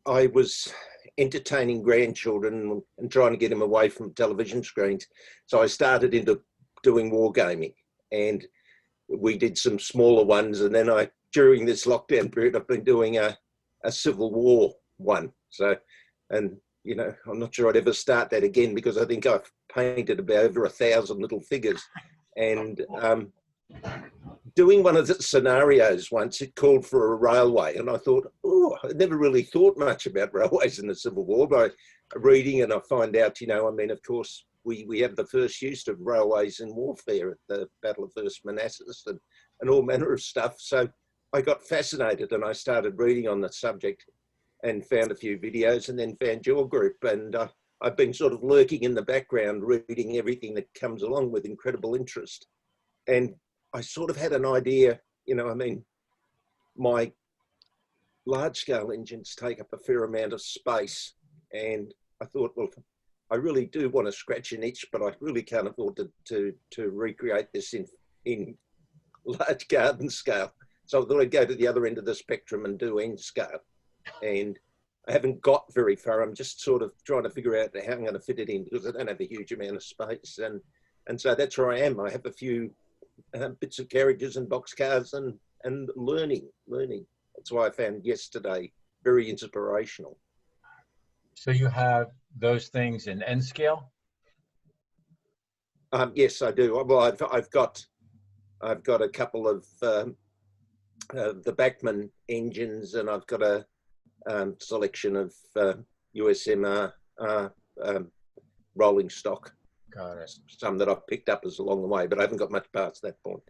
I was entertaining grandchildren and trying to get them away from television screens. So I started into doing wargaming, and we did some smaller ones. And then during this lockdown period, I've been doing a Civil War one. So, and I'm not sure I'd ever start that again, because I think I've painted about over 1,000 little figures. And doing one of the scenarios once, it called for a railway, and I thought, oh, I never really thought much about railways in the Civil War. By reading, and I find out, of course, we have the first use of railways in warfare at the Battle of First Manassas and all manner of stuff. So I got fascinated, and I started reading on the subject and found a few videos, and then found your group. And I've been sort of lurking in the background, reading everything that comes along with incredible interest. And I sort of had an idea, my large scale engines take up a fair amount of space. And I thought, well, I really do want to scratch an itch, but I really can't afford to recreate this in large garden scale. So I thought I'd go to the other end of the spectrum and do end scale. And I haven't got very far. I'm just sort of trying to figure out how I'm going to fit it in, because I don't have a huge amount of space. And so that's where I am. I have a few bits of carriages and boxcars and learning. That's why I found yesterday very inspirational. So you have those things in N scale? Yes, I do. Well, I've got a couple of the Bachmann engines, and I've got a selection of USMR rolling stock. Got it. Some that I've picked up as along the way, but I haven't got much past that point.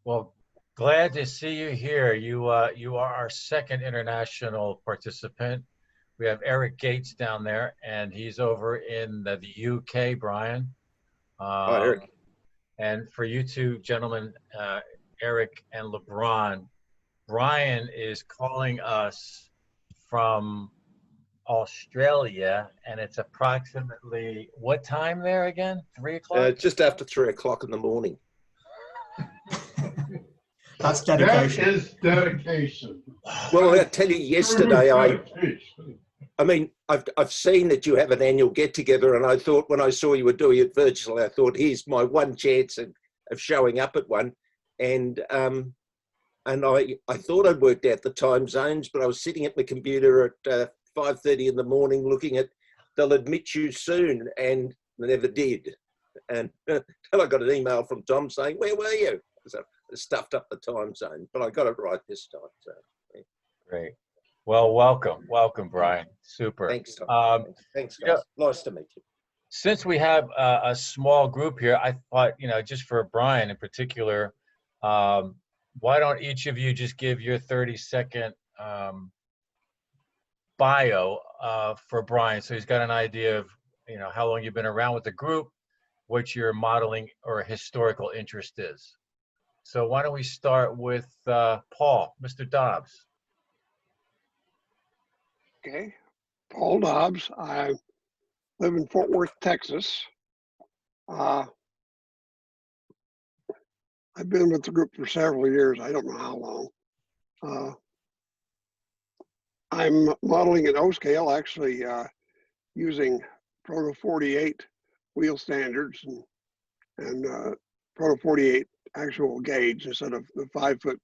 Well, glad to see you here. You are our second international participant. We have Eric Gates down there, and he's over in the UK, Brian. Hi, Eric. And for you two gentlemen, Eric and LeBron, Brian is calling us from Australia, and it's approximately what time there again? 3 o'clock? Just after 3 o'clock in the morning. That's dedication. That is dedication. Well, I tell you, yesterday I've seen that you have an annual get together, and I thought, when I saw you were doing it virtually, I thought, here's my one chance of showing up at one. And I thought I'd worked out the time zones, but I was sitting at my computer at 5:30 in the morning looking at, they'll admit you soon, and they never did. And then I got an email from Tom saying, where were you? So I stuffed up the time zone, but I got it right this time. So yeah. Great. Well, welcome, Brian. Super. Thanks, Tom. Thanks, guys. Nice to meet you. Since we have a small group here, I thought, just for Brian in particular, why don't each of you just give your 30-second bio for Brian, so he's got an idea of how long you've been around with the group, what your modeling or historical interest is. So why don't we start with Paul, Mr. Dobbs. Okay, Paul Dobbs. I live in Fort Worth, Texas. I've been with the group for several years. I don't know how long. I'm modeling in O scale, actually using Proto 48 wheel standards and Proto 48 actual gauge instead of the 5 foot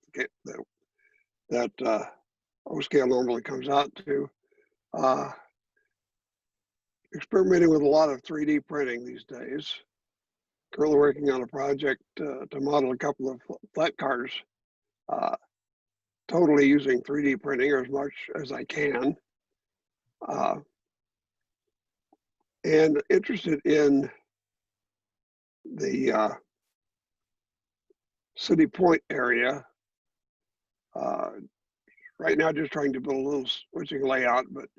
that O scale normally comes out to. Experimenting with a lot of 3D printing these days. Currently working on a project to model a couple of flat cars, totally using 3D printing as much as I can. And interested in the City Point area. Right now, just trying to build a little switching layout, but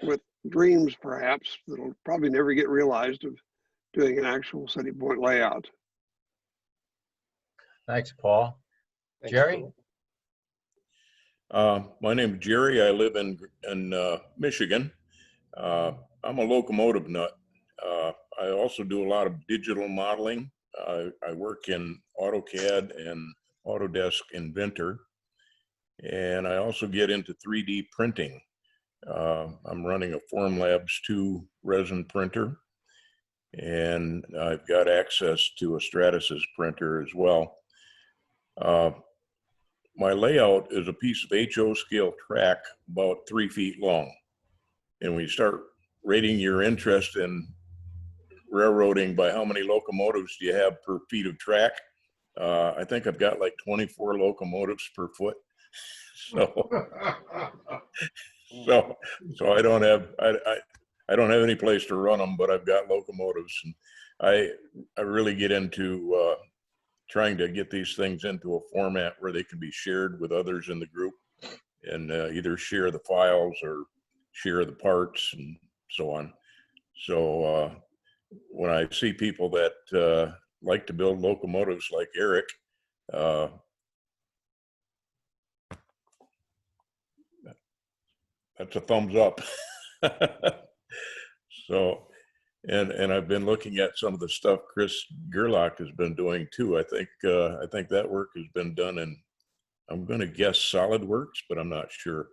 with dreams perhaps that'll probably never get realized of doing an actual City Point layout. Thanks, Paul. Thanks, Jerry? Paul. My name is Jerry. I live in Michigan. I'm a locomotive nut. I also do a lot of digital modeling. I work in AutoCAD and Autodesk Inventor. And I also get into 3D printing. I'm running a Formlabs 2 resin printer, and I've got access to a Stratasys printer as well. My layout is a piece of HO scale track about 3 feet long. And when you start rating your interest in railroading by how many locomotives do you have per feet of track, I think I've got like 24 locomotives per foot. So, so I don't have any place to run them, but I've got locomotives, and I really get into trying to get these things into a format where they can be shared with others in the group, and either share the files or share the parts and so on. So when I see people that like to build locomotives like Eric, that's a thumbs up. So, and I've been looking at some of the stuff Chris Gerlach has been doing too. I think that work has been done in, I'm going to guess SolidWorks, but I'm not sure.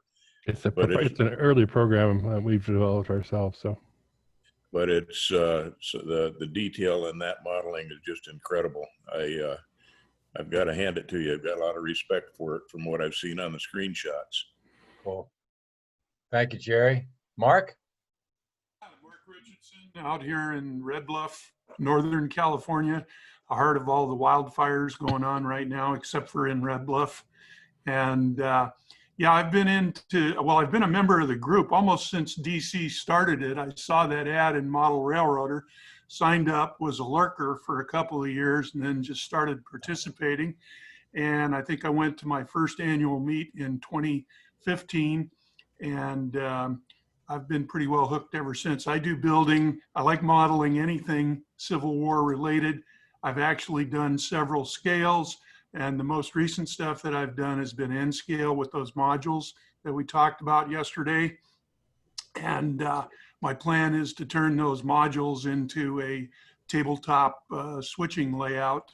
It's an early program we've developed ourselves. So, but it's so the detail in that modeling is just incredible. I've got to hand it to you. I've got a lot of respect for it from what I've seen on the screenshots. Cool. Thank you, Jerry. Mark? Mark Richardson out here in Red Bluff, Northern California, the heart of all the wildfires going on right now, except for in Red Bluff. And yeah, I've been a member of the group almost since DC started it. I saw that ad in Model Railroader, signed up, was a lurker for a couple of years, and then just started participating. And I think I went to my first annual meet in 2015. And I've been pretty well hooked ever since. I do building. I like modeling anything Civil War related. I've actually done several scales, and the most recent stuff that I've done has been N scale with those modules that we talked about yesterday. And my plan is to turn those modules into a tabletop switching layout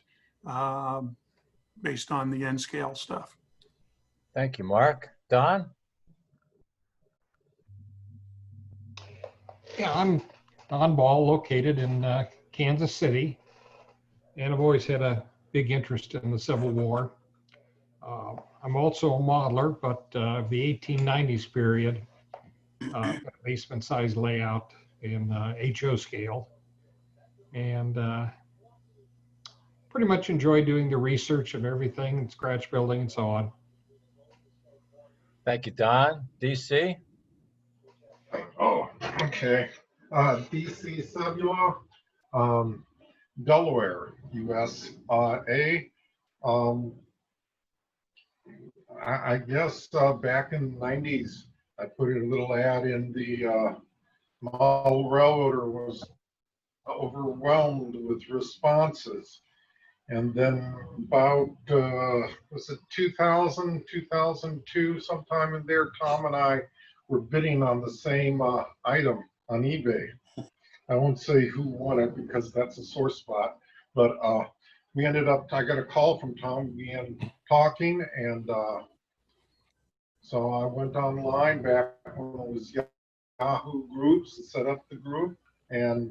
based on the N scale stuff. Thank you, Mark. Don? Yeah, I'm Don Ball, located in Kansas City, and I've always had a big interest in the Civil War. I'm also a modeler, but the 1890s period, basement size layout in HO scale, and pretty much enjoy doing the research of everything, scratch building and so on. Thank you, Don. DC? Oh, okay. DC Cellular, Delaware, USA. I guess back in the 90s, I put a little ad in the Model Railroader, was overwhelmed with responses. And then about, was it 2000, 2002, sometime in there, Tom and I were bidding on the same item on eBay. I won't say who won it because that's a sore spot, but we ended up, I got a call from Tom, we began talking, and so I went online back when it was Yahoo Groups and set up the group, and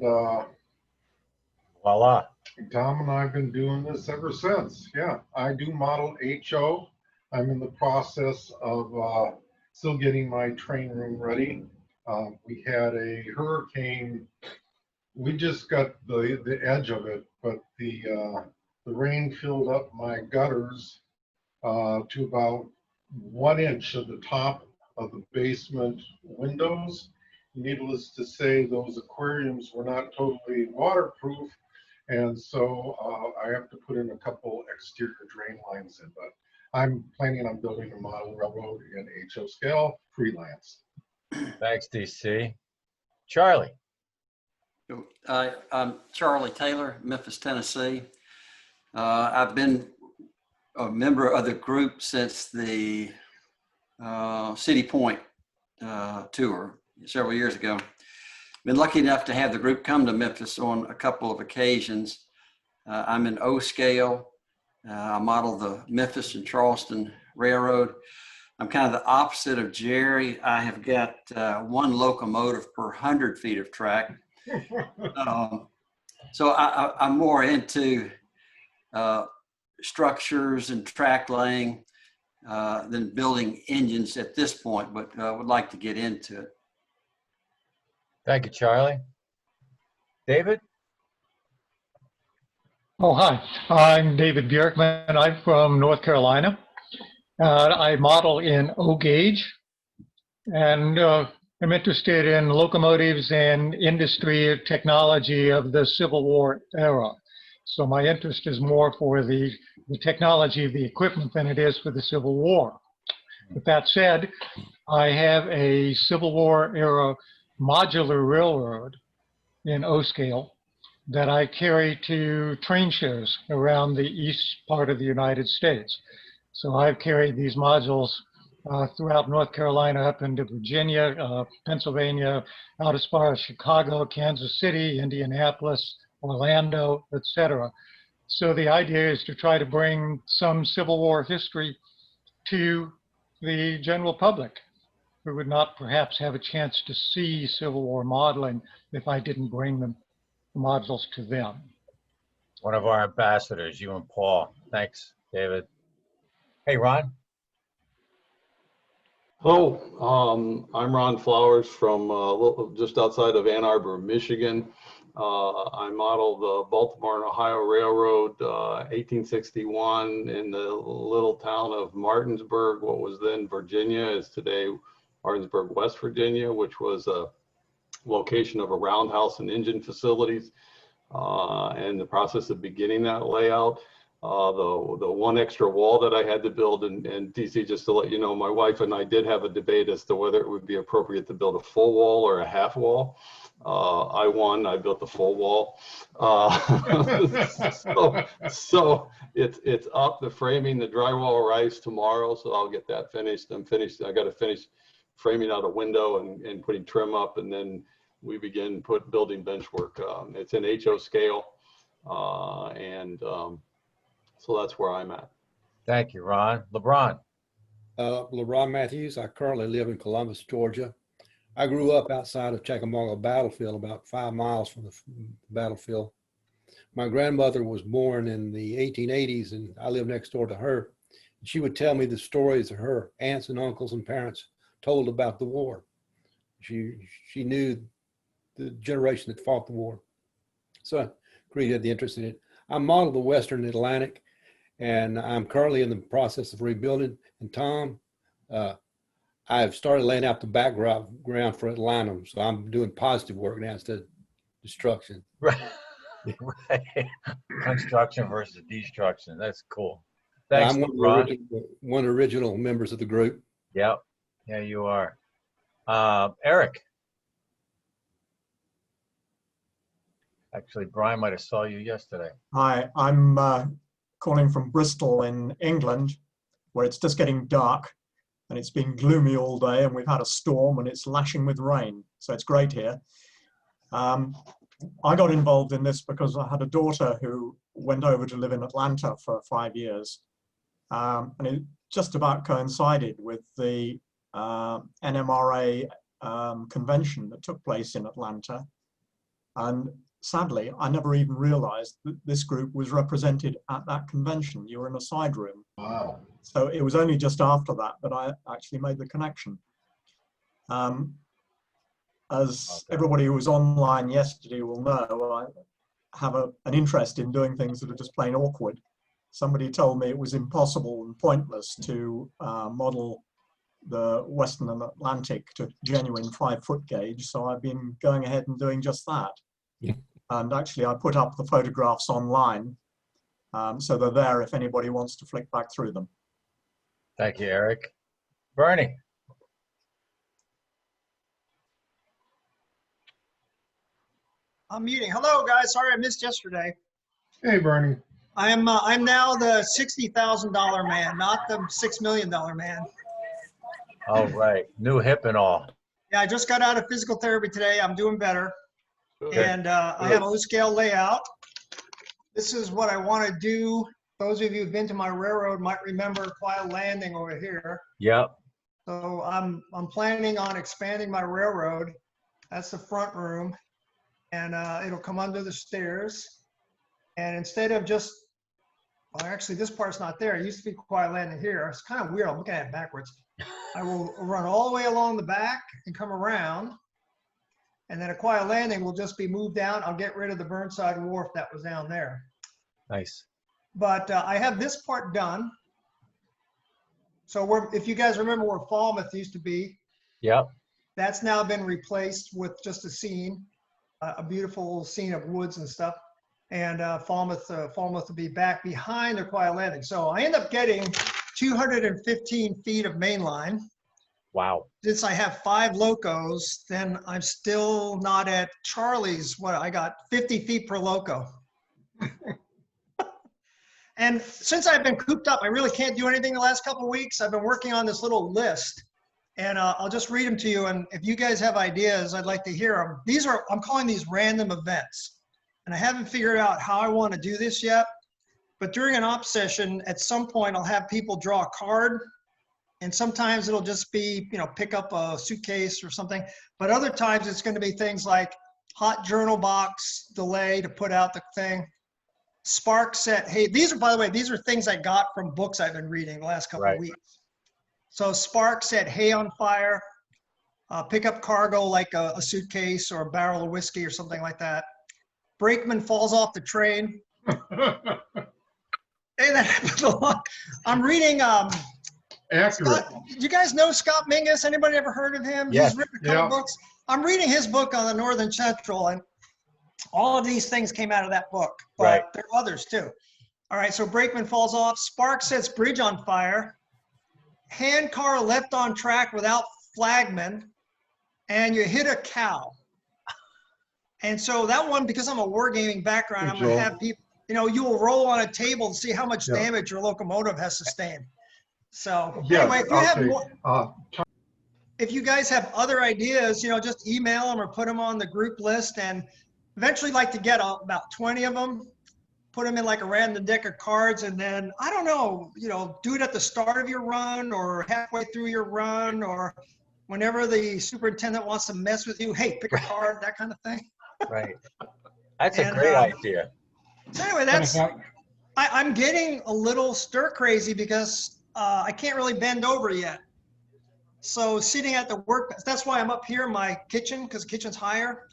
Voila. Tom and I have been doing this ever since. Yeah, I do model HO. I'm in the process of still getting my train room ready. We had a hurricane. We just got the edge of it, but the rain filled up my gutters to about 1 inch of the top of the basement windows. Needless to say, those aquariums were not totally waterproof, and so I have to put in a couple exterior drain lines in, but I'm planning on building a model railroad in HO scale, freelance. Thanks, DC. Charlie? I'm Charlie Taylor, Memphis, Tennessee. I've been a member of the group since the City Point tour several years ago. Been lucky enough to have the group come to Memphis on a couple of occasions. I'm in O scale. I model the Memphis and Charleston Railroad. I'm kind of the opposite of Jerry. I have got one locomotive per 100 feet of track. So I'm more into structures and track laying than building engines at this point, but would like to get into it. Thank you, Charlie. David? Oh, hi. I'm David Bjorkman. I'm from North Carolina. I model in O gauge, and I'm interested in locomotives and industry technology of the Civil War era. So my interest is more for the technology of the equipment than it is for the Civil War. With that said, I have a Civil War era modular railroad in O scale that I carry to train shows around the east part of the United States. So I've carried these modules throughout North Carolina up into Virginia, Pennsylvania, out as far as Chicago, Kansas City, Indianapolis, Orlando, etc. So the idea is to try to bring some Civil War history to the general public who would not perhaps have a chance to see Civil War modeling if I didn't bring them modules to them. One of our ambassadors, you and Paul. Thanks, David. Hey, Ron. Hello, I'm Ron Flowers from just outside of Ann Arbor, Michigan. I modeled the Baltimore and Ohio Railroad 1861 in the little town of Martinsburg, what was then Virginia, is today Martinsburg, West Virginia, which was a location of a roundhouse and engine facilities, and the process of beginning that layout. The one extra wall that I had to build, and DC, just to let you know, my wife and I did have a debate as to whether it would be appropriate to build a full wall or a half wall. I won, I built the full wall. So it's up, the framing, the drywall arrives tomorrow, so I'll get that finished. I got to finish framing out a window and putting trim up, and then we begin building bench work. It's an HO scale, so that's where I'm at. Thank you, Ron. LeBron. LeBron Matthews. I currently live in Columbus, Georgia. I grew up outside of Chickamauga Battlefield, about 5 miles from the battlefield. My grandmother was born in the 1880s, and I lived next door to her. She would tell me the stories of her aunts and uncles and parents told about the war. She knew the generation that fought the war. So I created the interest in it. I modeled the Western Atlantic, and I'm currently in the process of rebuilding. And Tom, I've started laying out the background for Atlanta, so I'm doing positive work now instead of destruction. Right. Right. Construction versus destruction. That's cool. Thanks, I'm one of the original members of the group. Yep. Yeah, you are. Eric. Actually, Brian might have saw you yesterday. Hi, I'm calling from Bristol in England, where it's just getting dark and it's been gloomy all day, and we've had a storm and it's lashing with rain. So it's great here. I got involved in this because I had a daughter who went over to live in Atlanta for 5 years. And it just about coincided with the NMRA convention that took place in Atlanta. And sadly, I never even realized that this group was represented at that convention. You were in a side room. Wow. So it was only just after that that I actually made the connection. As everybody who was online yesterday will know, I have an interest in doing things that are just plain awkward. Somebody told me it was impossible and pointless to model the Western Atlantic to genuine 5-foot gauge. So I've been going ahead and doing just that. Yeah. And actually I put up the photographs online. So they're there if anybody wants to flick back through them. Thank you, Eric. Bernie. I'm muting. Hello, guys. Sorry I missed yesterday. Hey, Bernie. I'm now the $60,000 man, not the $6 million man. All right. New hip and all. Yeah, I just got out of physical therapy today. I'm doing better. Good. And I have a O-scale layout. This is what I want to do. Those of you who've been to my railroad might remember Quail Landing over here. Yep. So I'm planning on expanding my railroad. That's the front room, and it'll come under the stairs. And instead of just, well, actually this part's not there. It used to be quiet landing here. It's kind of weird. I'm looking at it backwards. I will run all the way along the back and come around. And then a quiet landing will just be moved down. I'll get rid of the Burnside Wharf that was down there. Nice. But I have this part done. So if you guys remember where Falmouth used to be, Yep. that's now been replaced with just a scene, a beautiful scene of woods and stuff. And Falmouth will be back behind the quiet landing. So I end up getting 215 feet of main line. Wow. Since I have 5 locos, then I'm still not at Charlie's. What, I got 50 feet per loco. And since I've been cooped up, I really can't do anything the last couple of weeks. I've been working on this little list, and I'll just read them to you. And if you guys have ideas, I'd like to hear them. I'm calling these random events, and I haven't figured out how I want to do this yet. But during an op session, at some point, I'll have people draw a card, and sometimes it'll just be, pick up a suitcase or something. But other times it's going to be things like hot journal box delay to put out the thing. Spark set, hey, by the way, these are things I got from books I've been reading the last couple of weeks. So Spark set hay on fire, pick up cargo like a suitcase or a barrel of whiskey or something like that. Brakeman falls off the train. Hey, that happens a lot. I'm reading, Accurate. do you guys know Scott Mingus? Anybody ever heard of him? Yes. He's written a couple books. I'm reading his book on the Northern Central, and all of these things came out of that book, but there are others too. All right, so brakeman falls off. Spark sets bridge on fire. Hand car left on track without flagman, and you hit a cow. And so that one, because I'm a wargaming background, I'm going to have people, you will roll on a table to see how much damage your locomotive has sustained. So anyway, if you have more, if you guys have other ideas, just email them or put them on the group list, and eventually like to get about 20 of them, put them in like a random deck of cards, and then, I don't know, do it at the start of your run or halfway through your run, or whenever the superintendent wants to mess with you, hey, pick a card, that kind of thing. Right. That's a great idea. So anyway, I'm getting a little stir crazy because I can't really bend over yet. So sitting at the work, that's why I'm up here in my kitchen, because the kitchen's higher.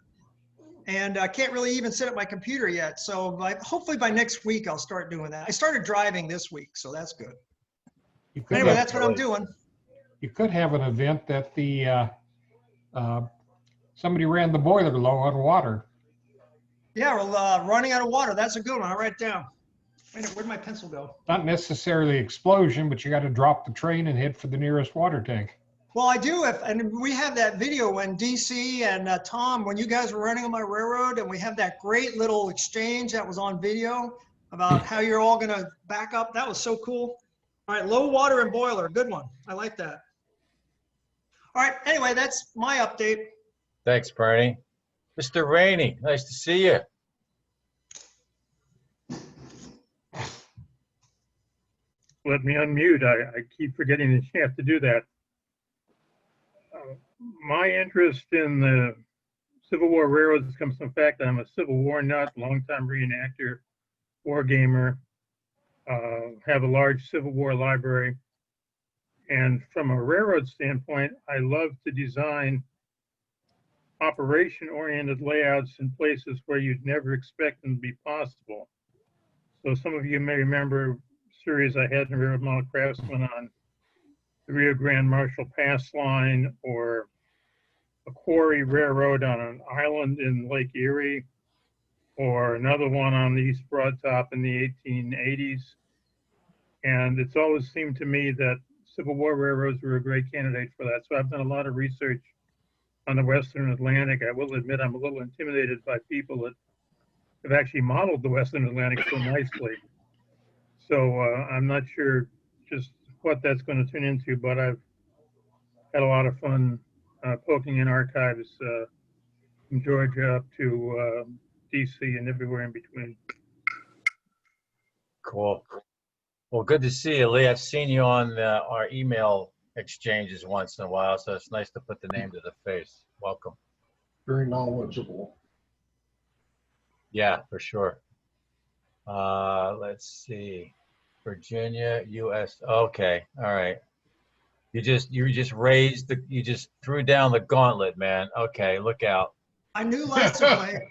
And I can't really even sit at my computer yet. So hopefully by next week, I'll start doing that. I started driving this week, so that's good. Anyway, that's what I'm doing. You could have an event that somebody ran the boiler low on water. Yeah, well, running out of water. That's a good one. I'll write it down. Wait, where'd my pencil go? Not necessarily explosion, but you got to drop the train and head for the nearest water tank. Well, I do, and we have that video when DC and Tom, when you guys were running on my railroad, and we have that great little exchange that was on video about how you're all going to back up. That was so cool. All right, low water and boiler, good one. I like that. All right, anyway, that's my update. Thanks, Bernie. Mr. Rainey, nice to see you. Let me unmute. I keep forgetting that you have to do that. My interest in the Civil War railroads comes from the fact that I'm a Civil War nut, longtime reenactor, war gamer, have a large Civil War library. And from a railroad standpoint, I love to design operation-oriented layouts in places where you'd never expect them to be possible. So some of you may remember a series I had in Railroad Model Craftsman on the Rio Grande Marshall Pass line, or a quarry railroad on an island in Lake Erie, or another one on the East Broad Top in the 1880s. And it's always seemed to me that Civil War railroads were a great candidate for that. So I've done a lot of research on the Western Atlantic. I will admit I'm a little intimidated by people that have actually modeled the Western Atlantic so nicely. So I'm not sure just what that's going to turn into, but I've had a lot of fun poking in archives from Georgia up to DC and everywhere in between. Cool. Well, good to see you, Lee. I've seen you on our email exchanges once in a while, so it's nice to put the name to the face. Welcome. Very knowledgeable. Yeah, for sure. Let's see. Virginia, U.S. Okay, all right. You just threw down the gauntlet, man. Okay, look out. I knew license plate.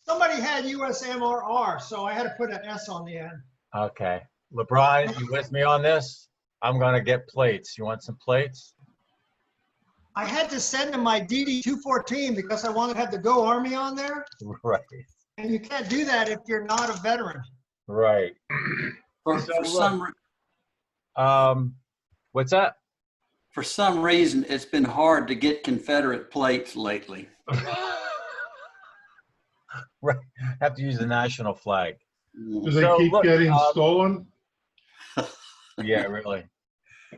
Somebody had USMRR, so I had to put an S on the end. Okay, LeBron, you with me on this? I'm gonna get plates. You want some plates? I had to send him my DD-214 because I wanted to have the Go Army on there. Right. And you can't do that if you're not a veteran. Right. For some what's that? For some reason, it's been hard to get Confederate plates lately. Right. Have to use the national flag. Do they keep getting stolen? Yeah, really.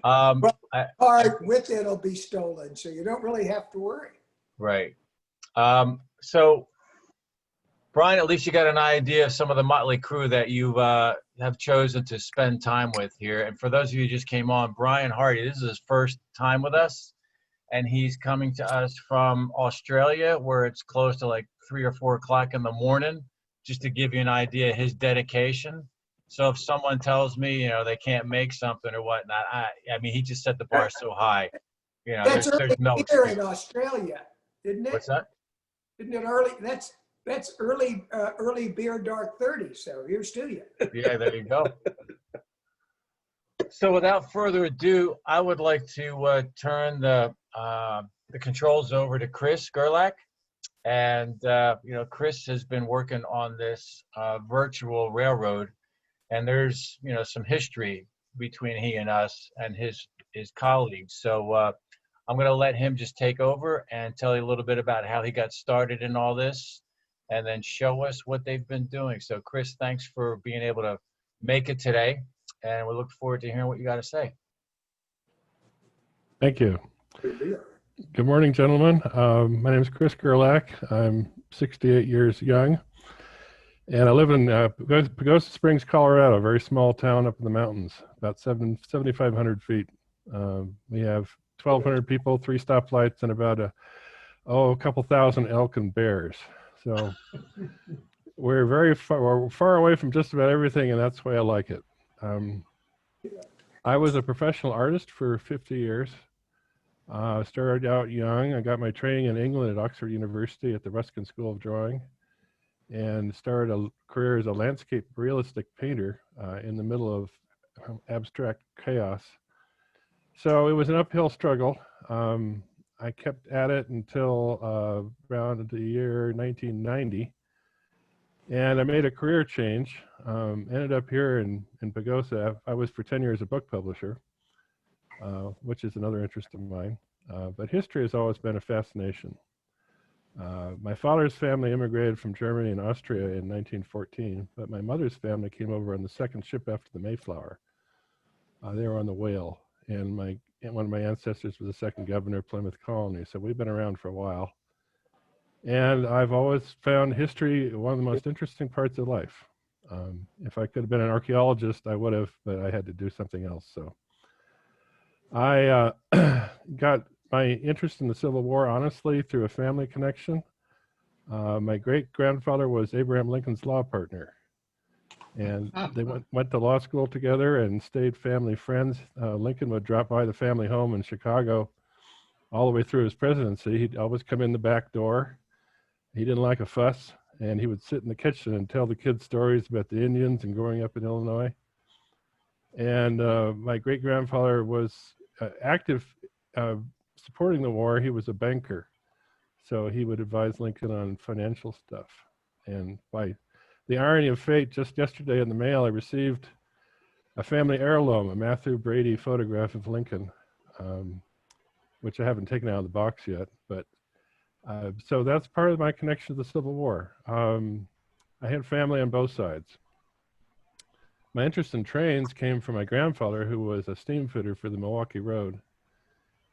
Card with it'll be stolen, so you don't really have to worry. Right. So, Brian, at least you got an idea of some of the motley crew that you have chosen to spend time with here. And for those of you who just came on, Brian Hardy, this is his first time with us. And he's coming to us from Australia, where it's close to like 3 or 4 o'clock in the morning, just to give you an idea of his dedication. So if someone tells me, you know, they can't make something or whatnot, I mean, he just set the bar so high. You know, That's there's no beer excuse. in Australia, isn't it? What's that? Isn't it early? That's early beer, dark 30. So here's to you. Yeah, there you go. So without further ado, I would like to turn the controls over to Chris Gerlach. And, you know, Chris has been working on this virtual railroad. And there's, you know, some history between he and us and his colleagues. So I'm going to let him just take over and tell you a little bit about how he got started in all this, and then show us what they've been doing. So Chris, thanks for being able to make it today. And we look forward to hearing what you got to say. Thank you. Good morning, gentlemen. My name is Chris Gerlach. I'm 68 years young. And I live in Pagosa Springs, Colorado, a very small town up in the mountains, about 7,500 feet. We have 1,200 people, 3 stoplights, and about a couple thousand elk and bears. So we're we're far away from just about everything, and that's why I like it. I was a professional artist for 50 years. Started out young. I got my training in England at Oxford University at the Ruskin School of Drawing, and started a career as a landscape realistic painter in the middle of abstract chaos. So it was an uphill struggle. I kept at it until around the year 1990, and I made a career change. Ended up here in Pagosa. I was for 10 years a book publisher, which is another interest of mine. But history has always been a fascination. My father's family immigrated from Germany and Austria in 1914, but my mother's family came over on the second ship after the Mayflower. They were on the Whale, and one of my ancestors was the second governor of Plymouth Colony, so we've been around for a while. And I've always found history one of the most interesting parts of life. If I could have been an archaeologist, I would have, but I had to do something else. So I got my interest in the Civil War, honestly, through a family connection. My great-grandfather was Abraham Lincoln's law partner. And they went to law school together and stayed family friends. Lincoln would drop by the family home in Chicago all the way through his presidency. He'd always come in the back door. He didn't like a fuss, and he would sit in the kitchen and tell the kids stories about the Indians and growing up in Illinois. And my great-grandfather was active supporting the war. He was a banker, so he would advise Lincoln on financial stuff. And by the irony of fate, just yesterday in the mail, I received a family heirloom, a Matthew Brady photograph of Lincoln, which I haven't taken out of the box yet. But so that's part of my connection to the Civil War. I had family on both sides. My interest in trains came from my grandfather, who was a steam fitter for the Milwaukee Road.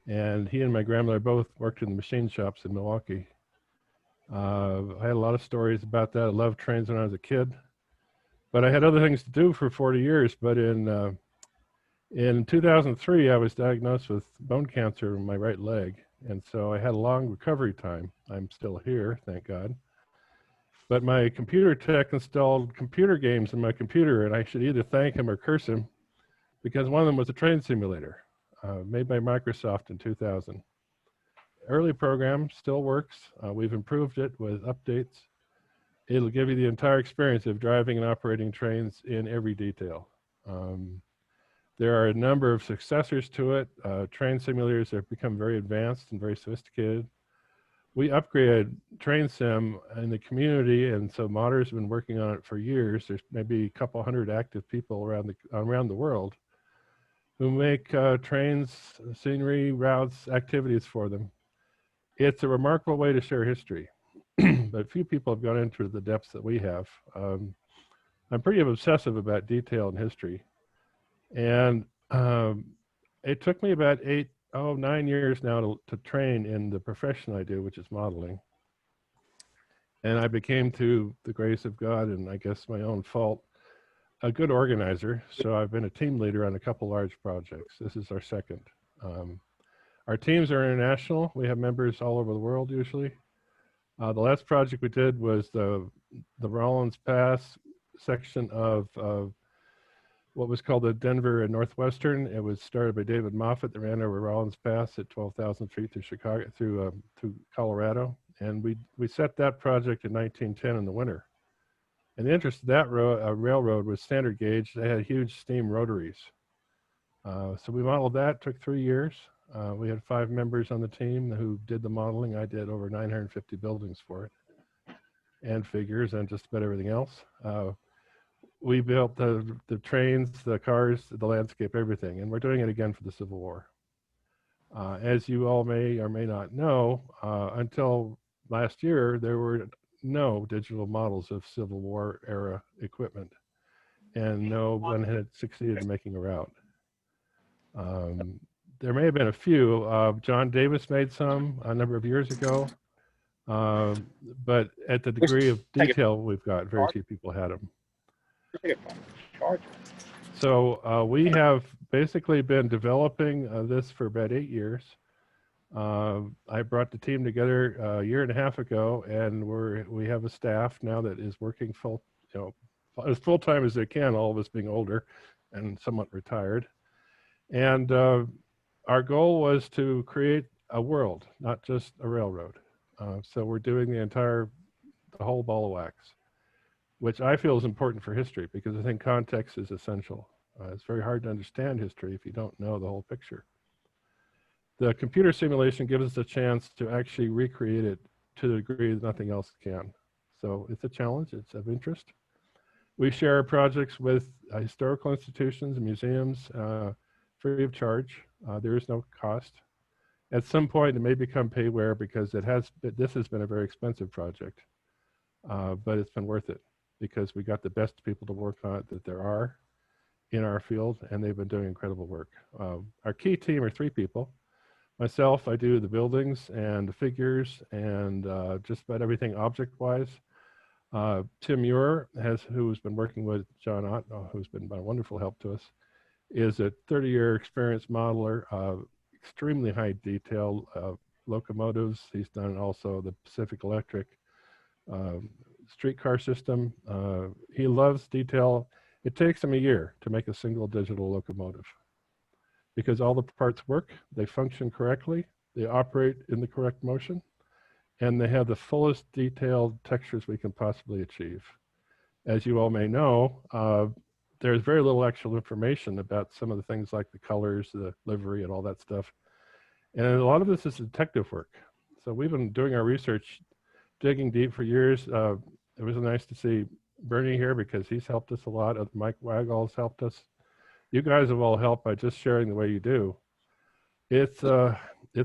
And he and my grandmother both worked in the machine shops in Milwaukee. I had a lot of stories about that. I loved trains when I was a kid, but I had other things to do for 40 years. But in In 2003, I was diagnosed with bone cancer in my right leg, and so I had a long recovery time. I'm still here, thank God. But my computer tech installed computer games in my computer, and I should either thank him or curse him, because one of them was a train simulator made by Microsoft in 2000. Early program still works. We've improved it with updates. It'll give you the entire experience of driving and operating trains in every detail. There are a number of successors to it. Train simulators have become very advanced and very sophisticated. We upgraded Train Sim in the community, and so modders have been working on it for years. There's maybe a couple hundred active people around the world who make trains, scenery, routes, activities for them. It's a remarkable way to share history, but few people have gone into the depths that we have. I'm pretty obsessive about detail and history. And it took me about 9 years now to train in the profession I do, which is modeling. And I became, through the grace of God and I guess my own fault, a good organizer. So I've been a team leader on a couple large projects. This is our second. Our teams are international. We have members all over the world usually. The last project we did was the Rollins Pass section of what was called the Denver and Northwestern. It was started by David Moffett that ran over Rollins Pass at 12,000 feet through Chicago, through Colorado. And we set that project in 1910 in the winter. And the interest of that railroad was standard gauge. They had huge steam rotaries. So we modeled that, took 3 years. We had 5 members on the team who did the modeling. I did over 950 buildings for it, and figures and just about everything else. We built the trains, the cars, the landscape, everything, and we're doing it again for the Civil War. As you all may or may not know, until last year, there were no digital models of Civil War era equipment, and no one had succeeded in making a route. There may have been a few. John Davis made some a number of years ago, but at the degree of detail we've got, very few people had them. So we have basically been developing this for about 8 years. I brought the team together a year and a half ago, and we have a staff now that is working as full time as they can, all of us being older and somewhat retired. And our goal was to create a world, not just a railroad. So we're doing the whole ball of wax, which I feel is important for history because I think context is essential. It's very hard to understand history if you don't know the whole picture. The computer simulation gives us a chance to actually recreate it to the degree that nothing else can. So it's a challenge, it's of interest. We share our projects with historical institutions and museums free of charge. There is no cost. At some point, it may become payware because this has been a very expensive project, but it's been worth it because we got the best people to work on it that there are in our field, and they've been doing incredible work. Our key team are 3 people. Myself, I do the buildings and the figures and just about everything object-wise. Tim Muir, who's been working with John Ott, who's been a wonderful help to us, is a 30-year experienced modeler, extremely high detail locomotives. He's done also the Pacific Electric streetcar system. He loves detail. It takes him a year to make a single digital locomotive because all the parts work, they function correctly, they operate in the correct motion, and they have the fullest detailed textures we can possibly achieve. As you all may know, there's very little actual information about some of the things like the colors, the livery, and all that stuff. And a lot of this is detective work. So we've been doing our research, digging deep for years. It was nice to see Bernie here because he's helped us a lot. Mike Wagall's helped us. You guys have all helped by just sharing the way you do. It's a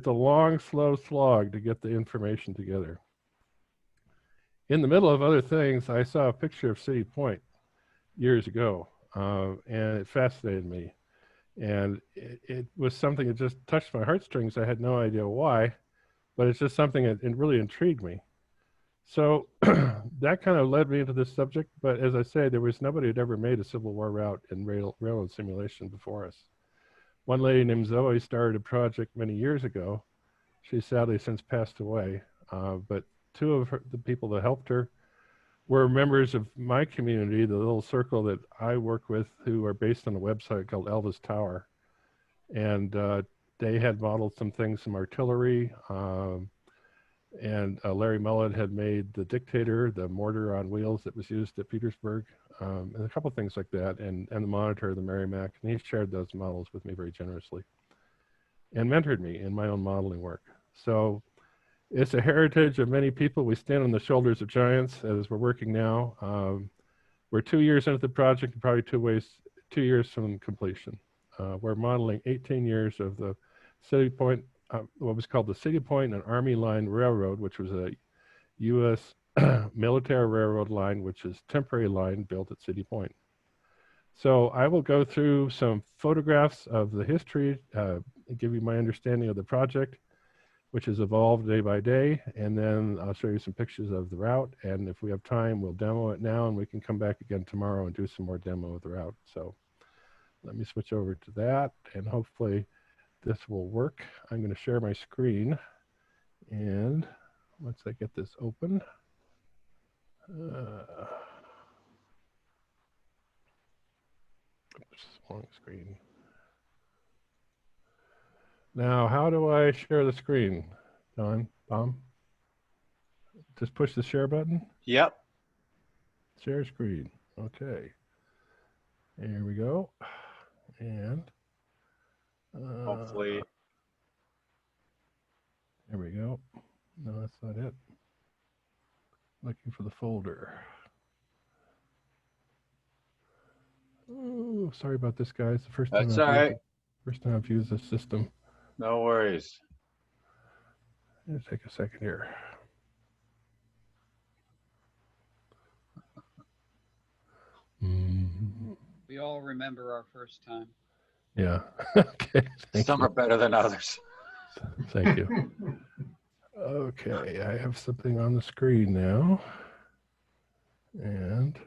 long, slow slog to get the information together. In the middle of other things, I saw a picture of City Point years ago, and it fascinated me. And it was something that just touched my heartstrings. I had no idea why, but it's just something that it really intrigued me. So that kind of led me into this subject. But as I say, there was nobody who'd ever made a Civil War route in railroad simulation before us. One lady named Zoe started a project many years ago. She's sadly since passed away, but two of the people that helped her were members of my community, the little circle that I work with, who are based on a website called Elvis Tower. And they had modeled some things, some artillery, and Larry Mullet had made the Dictator, the mortar on wheels that was used at Petersburg, and a couple of things like that, and the Monitor, the Merrimack, and he shared those models with me very generously and mentored me in my own modeling work. So it's a heritage of many people. We stand on the shoulders of giants as we're working now. We're 2 years into the project, and probably 2 years from completion. We're modeling 18 years of the City Point, what was called the City Point and Army Line Railroad, which was a U.S. military railroad line, which is temporary line built at City Point. So I will go through some photographs of the history, give you my understanding of the project, which has evolved day by day, and then I'll show you some pictures of the route, and if we have time, we'll demo it now, and we can come back again tomorrow and do some more demo of the route. So let me switch over to that, and hopefully this will work. I'm going to share my screen, and once I get this open, oops, wrong screen. Now, how do I share the screen, Tom? Just push the share button? Yep. Share screen. Okay. Here we go. And hopefully. There we go. No, that's not it. Looking for the folder. Oh, sorry about this, guys. The first time That's all right. First time I've used this system. No worries. Let's take a second here. We all remember our first time. Yeah. Okay. Some are better than others. Thank you. Okay, I have something on the screen now. And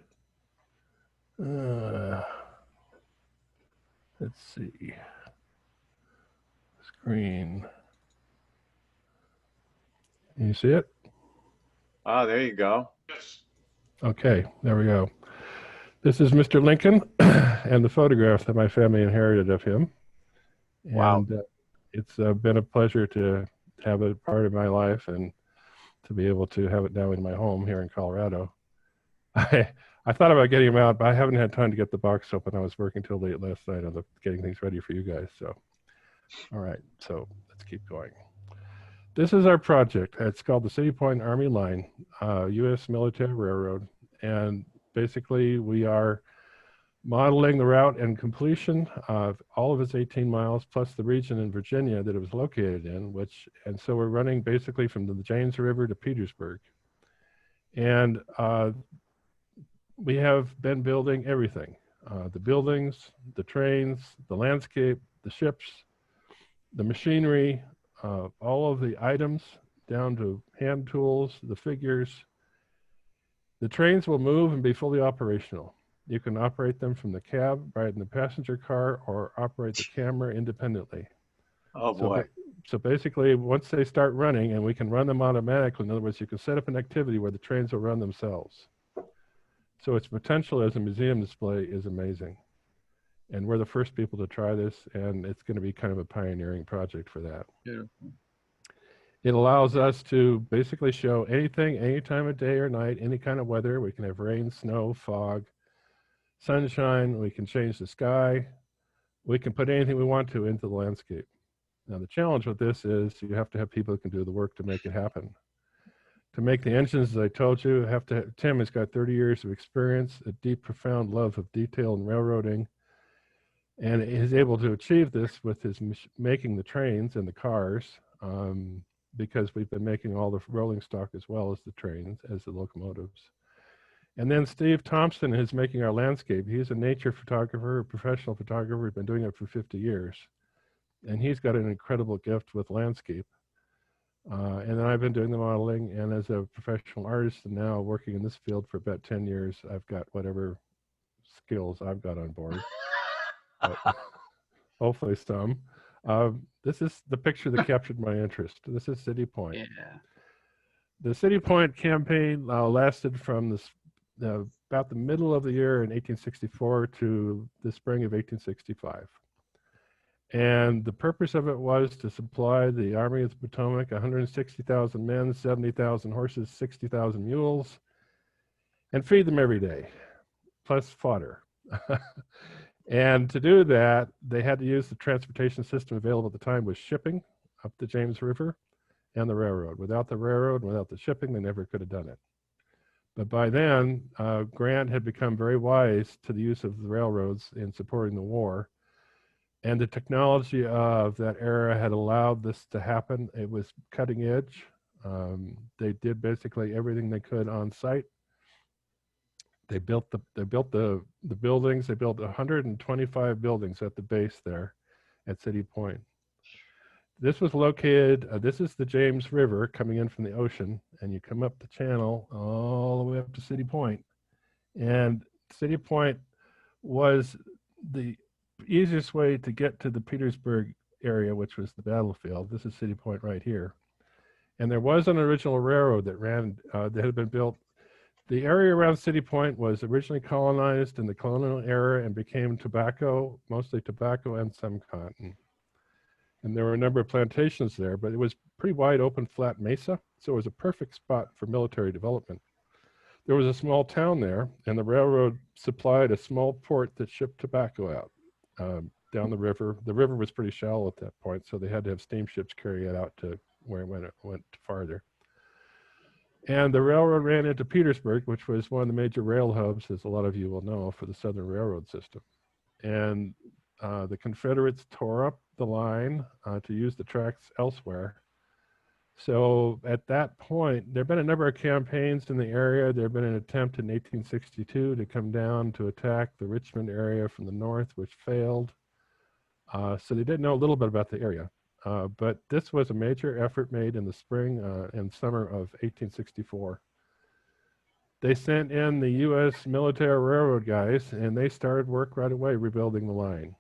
let's see. Screen. Can you see it? Oh, there you go. Yes. Okay, there we go. This is Mr. Lincoln and the photograph that my family inherited of him. Wow. And it's been a pleasure to have it part of my life and to be able to have it now in my home here in Colorado. I thought about getting him out, but I haven't had time to get the box open. I was working till late last night on getting things ready for you guys. So, all right, so let's keep going. This is our project. It's called the City Point Army Line, U.S. Military Railroad. And basically, we are modeling the route and completion of all of its 18 miles, plus the region in Virginia that it was located in, and so we're running basically from the James River to Petersburg. And we have been building everything, the buildings, the trains, the landscape, the ships, the machinery, all of the items down to hand tools, the figures. The trains will move and be fully operational. You can operate them from the cab, ride in the passenger car, or operate the camera independently. Oh boy. So basically, once they start running, and we can run them automatically, in other words, you can set up an activity where the trains will run themselves. So its potential as a museum display is amazing. And we're the first people to try this, and it's going to be kind of a pioneering project for that. Beautiful. It allows us to basically show anything, any time of day or night, any kind of weather. We can have rain, snow, fog, sunshine. We can change the sky. We can put anything we want to into the landscape. Now, the challenge with this is you have to have people who can do the work to make it happen. To make the engines, as I told you, Tim has got 30 years of experience, a deep, profound love of detail and railroading, and is able to achieve this with his making the trains and the cars, because we've been making all the rolling stock as well as the trains, as the locomotives. And then Steve Thompson is making our landscape. He's a nature photographer, a professional photographer. He's been doing it for 50 years. And he's got an incredible gift with landscape. And then I've been doing the modeling, and as a professional artist and now working in this field for about 10 years, I've got whatever skills I've got on board. But hopefully some. This is the picture that captured my interest. This is City Point. Yeah. The City Point campaign lasted from about the middle of the year in 1864 to the spring of 1865. And the purpose of it was to supply the Army of the Potomac 160,000 men, 70,000 horses, 60,000 mules, and feed them every day, plus fodder. And to do that, they had to use the transportation system available at the time was shipping up the James River and the railroad. Without the railroad, without the shipping, they never could have done it. But by then, Grant had become very wise to the use of the railroads in supporting the war. And the technology of that era had allowed this to happen. It was cutting edge. They did basically everything they could on site. They built the buildings. They built 125 buildings at the base there at City Point. This was located, this is the James River coming in from the ocean, and you come up the channel all the way up to City Point. And City Point was the easiest way to get to the Petersburg area, which was the battlefield. This is City Point right here. And there was an original railroad that ran, that had been built. The area around City Point was originally colonized in the colonial era and became tobacco, mostly tobacco and some cotton. And there were a number of plantations there, but it was pretty wide open, flat mesa. So it was a perfect spot for military development. There was a small town there, and the railroad supplied a small port that shipped tobacco out down the river. The river was pretty shallow at that point, so they had to have steamships carry it out to where it went farther. And the railroad ran into Petersburg, which was one of the major rail hubs, as a lot of you will know, for the Southern Railroad system. And the Confederates tore up the line to use the tracks elsewhere. So at that point, there have been a number of campaigns in the area. There had been an attempt in 1862 to come down to attack the Richmond area from the north, which failed. So they did know a little bit about the area. But this was a major effort made in the spring and summer of 1864. They sent in the U.S. military railroad guys, and they started work right away rebuilding the line.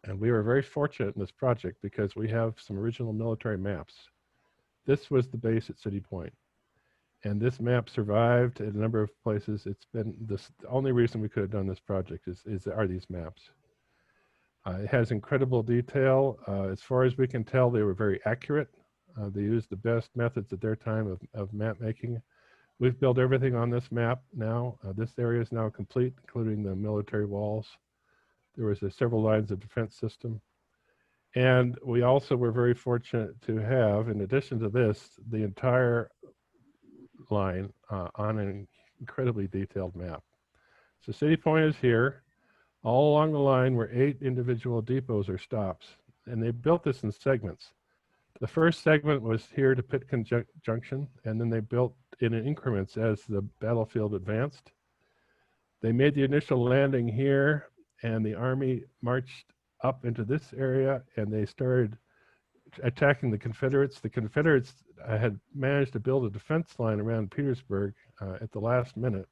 And we were very fortunate in this project because we have some original military maps. This was the base at City Point. And this map survived at a number of places. It's been the only reason we could have done this project are these maps. It has incredible detail. As far as we can tell, they were very accurate. They used the best methods at their time of map making. We've built everything on this map now. This area is now complete, including the military walls. There was several lines of defense system. And we also were very fortunate to have, in addition to this, the entire line on an incredibly detailed map. So City Point is here. All along the line were 8 individual depots or stops, and they built this in segments. The first segment was here to Pitkin Junction, and then they built in increments as the battlefield advanced. They made the initial landing here, and the Army marched up into this area, and they started attacking the Confederates. The Confederates had managed to build a defense line around Petersburg at the last minute.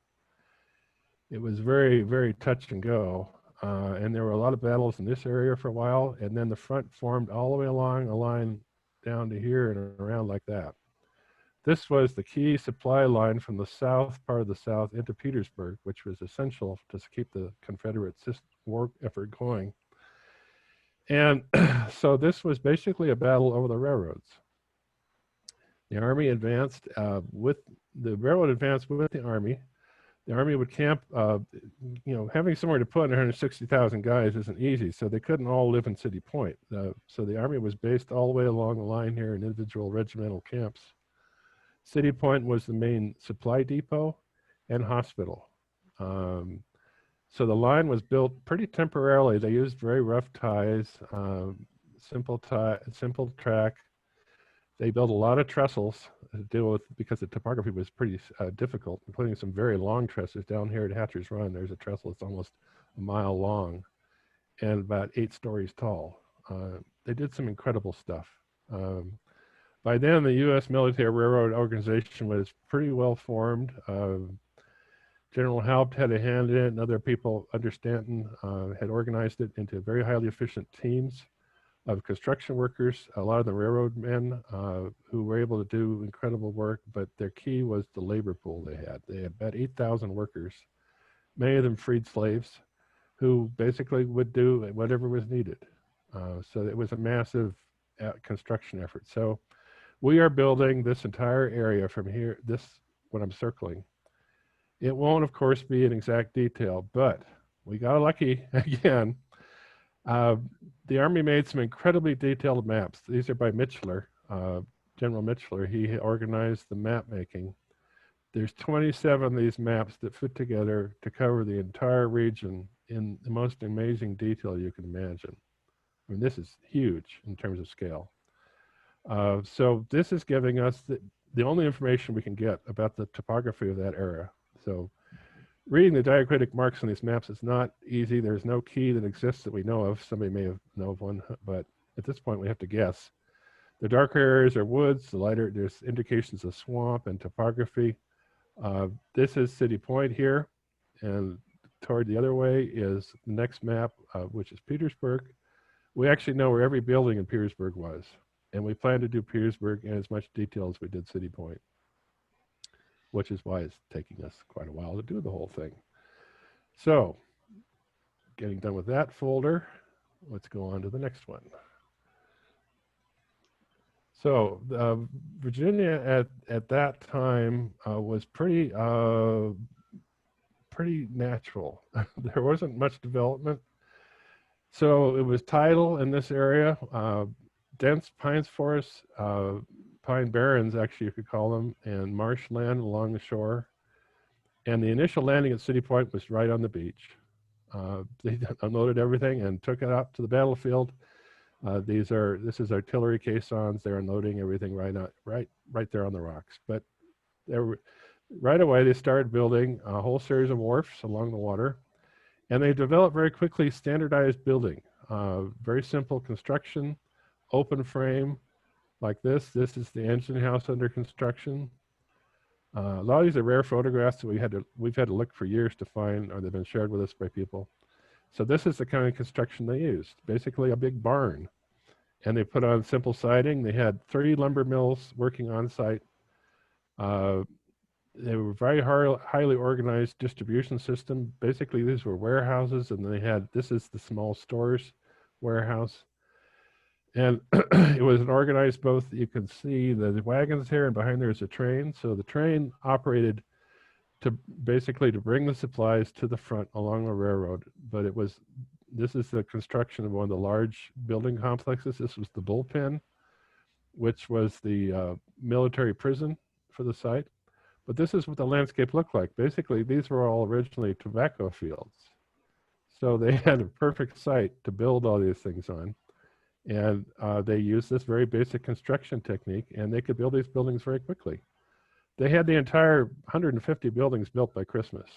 It was very, very touch and go. And there were a lot of battles in this area for a while, and then the front formed all the way along a line down to here and around like that. This was the key supply line from the south part of the South into Petersburg, which was essential to keep the Confederate war effort going. And so this was basically a battle over the railroads. The Army advanced with the railroad advanced with the Army. The Army would camp, having somewhere to put 160,000 guys isn't easy, so they couldn't all live in City Point. So the Army was based all the way along the line here in individual regimental camps. City Point was the main supply depot and hospital. So the line was built pretty temporarily. They used very rough ties, simple track. They built a lot of trestles to deal with because the topography was pretty difficult, including some very long trestles. Down here at Hatcher's Run, there's a trestle that's almost a mile long and about 8 stories tall. They did some incredible stuff. By then, the U.S. military railroad organization was pretty well formed. General Haupt had a hand in it, and other people under Stanton had organized it into very highly efficient teams of construction workers, a lot of the railroad men who were able to do incredible work, but their key was the labor pool they had. They had about 8,000 workers, many of them freed slaves, who basically would do whatever was needed. So it was a massive construction effort. So we are building this entire area from here, what I'm circling. It won't, of course, be in exact detail, but we got lucky again. The Army made some incredibly detailed maps. These are by Mitchler, General Mitchler. He organized the map making. There's 27 of these maps that fit together to cover the entire region in the most amazing detail you can imagine. I mean, this is huge in terms of scale. So this is giving us the only information we can get about the topography of that area. So reading the diacritic marks on these maps is not easy. There's no key that exists that we know of. Somebody may know of one, but at this point we have to guess. The darker areas are woods, the lighter, there's indications of swamp and topography. This is City Point here, and toward the other way is the next map, which is Petersburg. We actually know where every building in Petersburg was, and we plan to do Petersburg in as much detail as we did City Point, which is why it's taking us quite a while to do the whole thing. So, getting done with that folder, let's go on to the next one. So, Virginia at that time was pretty natural. There wasn't much development. So it was tidal in this area, dense pines forests, pine barrens, actually you could call them, and marshland along the shore. And the initial landing at City Point was right on the beach. They unloaded everything and took it out to the battlefield. This is artillery caissons. They're unloading everything right there on the rocks. But right away they started building a whole series of wharfs along the water, and they developed very quickly standardized building. Very simple construction, open frame, like this. This is the engine house under construction. A lot of these are rare photographs that we've had to look for years to find, or they've been shared with us by people. So this is the kind of construction they used, basically a big barn. And they put on simple siding. They had 3 lumber mills working on site. They were very highly organized distribution system. Basically, these were warehouses, and this is the small stores warehouse. And it was an organized both, you can see the wagons here, and behind there is a train. So the train operated to bring the supplies to the front along the railroad. But this is the construction of one of the large building complexes. This was the bullpen, which was the military prison for the site. But this is what the landscape looked like. Basically, these were all originally tobacco fields. So they had a perfect site to build all these things on. And they used this very basic construction technique, and they could build these buildings very quickly. They had the entire 150 buildings built by Christmas,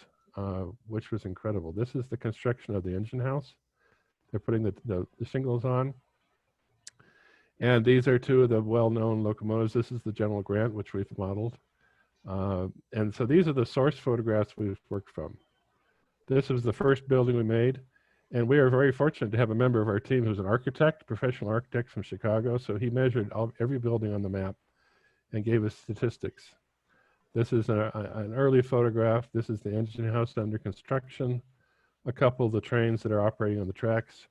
which was incredible. This is the construction of the engine house. They're putting the shingles on. And these are 2 of the well-known locomotives. This is the General Grant, which we've modeled. And so these are the source photographs we've worked from. This was the first building we made. And we are very fortunate to have a member of our team who's an architect, professional architect from Chicago. So he measured every building on the map and gave us statistics. This is an early photograph. This is the engine house under construction. A couple of the trains that are operating on the tracks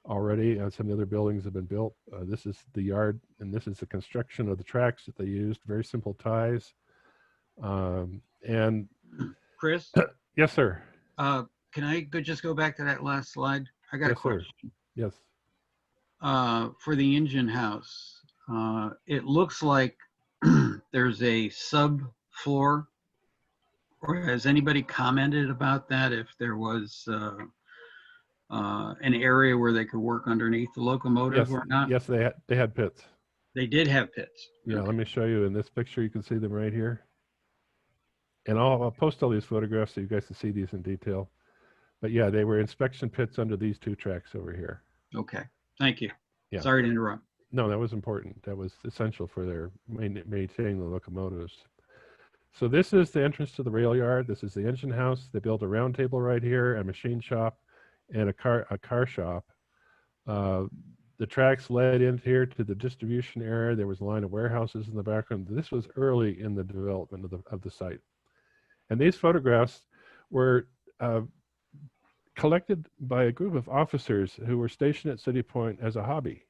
already. Some of the other buildings have been built. This is the yard, and this is the construction of the tracks that they used. Very simple ties. And Chris? Yes, sir. Can I just go back to that last slide? I got a question. Yes. For the engine house, it looks like there's a subfloor, or has anybody commented about that? If there was an area where they could work underneath the locomotive or not? Yes, they had pits. They did have pits. Yeah, Okay. let me show you in this picture. You can see them right here. And I'll post all these photographs so you guys can see these in detail. But yeah, they were inspection pits under these 2 tracks over here. Okay, thank you. Yeah. Sorry to interrupt. No, that was important. That was essential for their maintaining the locomotives. So this is the entrance to the rail yard. This is the engine house. They built a round table right here, a machine shop, and a car shop. The tracks led in here to the distribution area. There was a line of warehouses in the background. This was early in the development of the site. And these photographs were collected by a group of officers who were stationed at City Point as a hobby.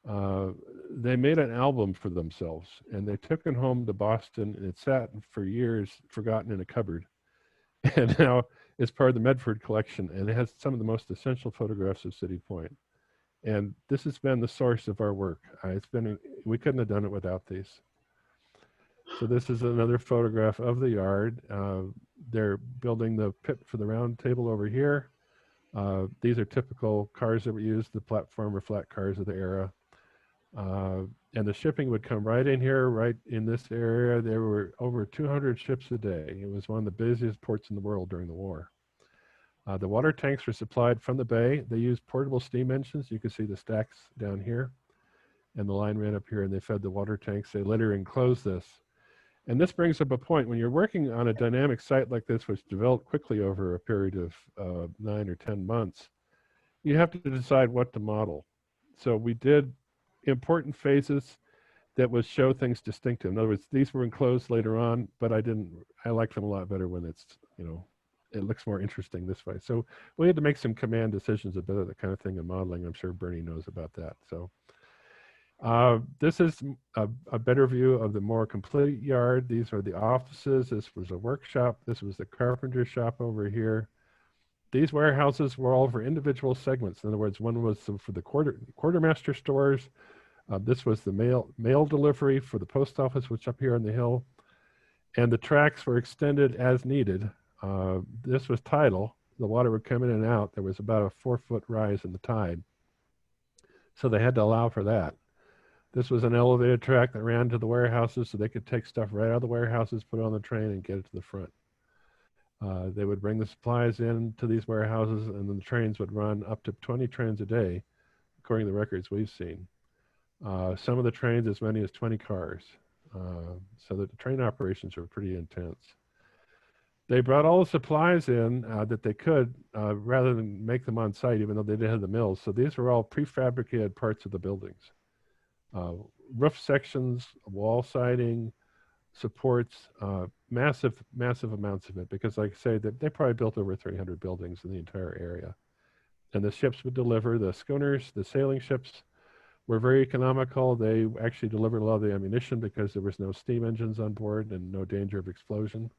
They made an album for themselves, and they took it home to Boston, and it sat for years forgotten in a cupboard. And now it's part of the Medford collection, and it has some of the most essential photographs of City Point. And this has been the source of our work. We couldn't have done it without these. So this is another photograph of the yard. They're building the pit for the round table over here. These are typical cars that were used, the platform or flat cars of the era. And the shipping would come right in here, right in this area. There were over 200 ships a day. It was one of the busiest ports in the world during the war. The water tanks were supplied from the bay. They used portable steam engines. You can see the stacks down here. And the line ran up here, and they fed the water tanks. They later enclosed this. And this brings up a point. When you're working on a dynamic site like this, which developed quickly over a period of 9 or 10 months, you have to decide what to model. So we did important phases that would show things distinctive. In other words, these were enclosed later on, but I like them a lot better when it's, it looks more interesting this way. So we had to make some command decisions about that kind of thing in modeling. I'm sure Bernie knows about that. So this is a better view of the more complete yard. These are the offices. This was a workshop. This was the carpenter shop over here. These warehouses were all for individual segments. In other words, one was for the quartermaster stores. This was the mail delivery for the post office, which up here on the hill. And the tracks were extended as needed. This was tidal. The water would come in and out. There was about a 4-foot rise in the tide. So they had to allow for that. This was an elevated track that ran to the warehouses so they could take stuff right out of the warehouses, put it on the train, and get it to the front. They would bring the supplies in to these warehouses, and then the trains would run up to 20 trains a day, according to the records we've seen. Some of the trains as many as 20 cars. So the train operations were pretty intense. They brought all the supplies in that they could rather than make them on site, even though they didn't have the mills. So these were all prefabricated parts of the buildings. Roof sections, wall siding, supports, massive amounts of it, because like I say, they probably built over 300 buildings in the entire area. And the ships would deliver. The schooners, the sailing ships, were very economical. They actually delivered a lot of the ammunition because there was no steam engines on board and no danger of explosion.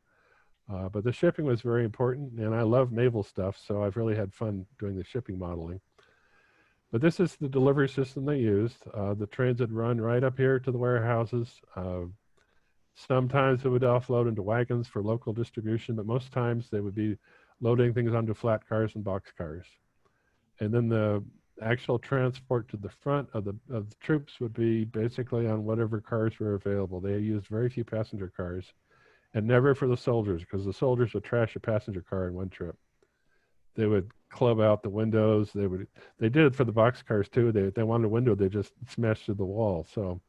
But the shipping was very important, and I love naval stuff, so I've really had fun doing the shipping modeling. But this is the delivery system they used. The trains would run right up here to the warehouses. Sometimes it would offload into wagons for local distribution, but most times they would be loading things onto flat cars and box cars. And then the actual transport to the front of the troops would be basically on whatever cars were available. They used very few passenger cars, and never for the soldiers, because the soldiers would trash a passenger car in one trip. They would club out the windows. They did it for the box cars too. They wanted a window, they just smashed through the wall. So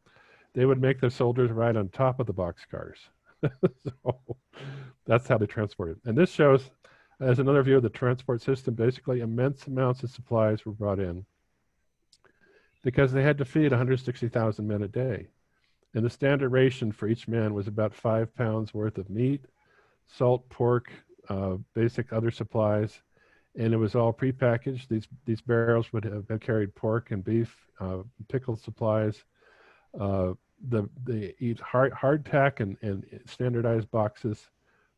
they would make the soldiers ride on top of the box cars. So that's how they transported. And this shows, as another view of the transport system, basically immense amounts of supplies were brought in because they had to feed 160,000 men a day. And the standard ration for each man was about 5 pounds worth of meat, salt, pork, basic other supplies. And it was all prepackaged. These barrels would have carried pork and beef, pickled supplies. They eat hardtack and standardized boxes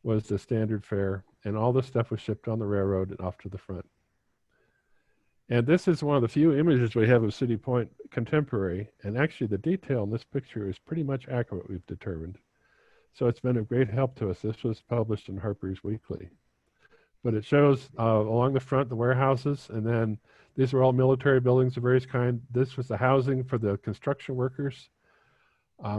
was the standard fare. And all this stuff was shipped on the railroad and off to the front. And this is one of the few images we have of City Point contemporary. And actually the detail in this picture is pretty much accurate, we've determined. So it's been of great help to us. This was published in Harper's Weekly. But it shows along the front the warehouses, and then these were all military buildings of various kinds. This was the housing for the construction workers.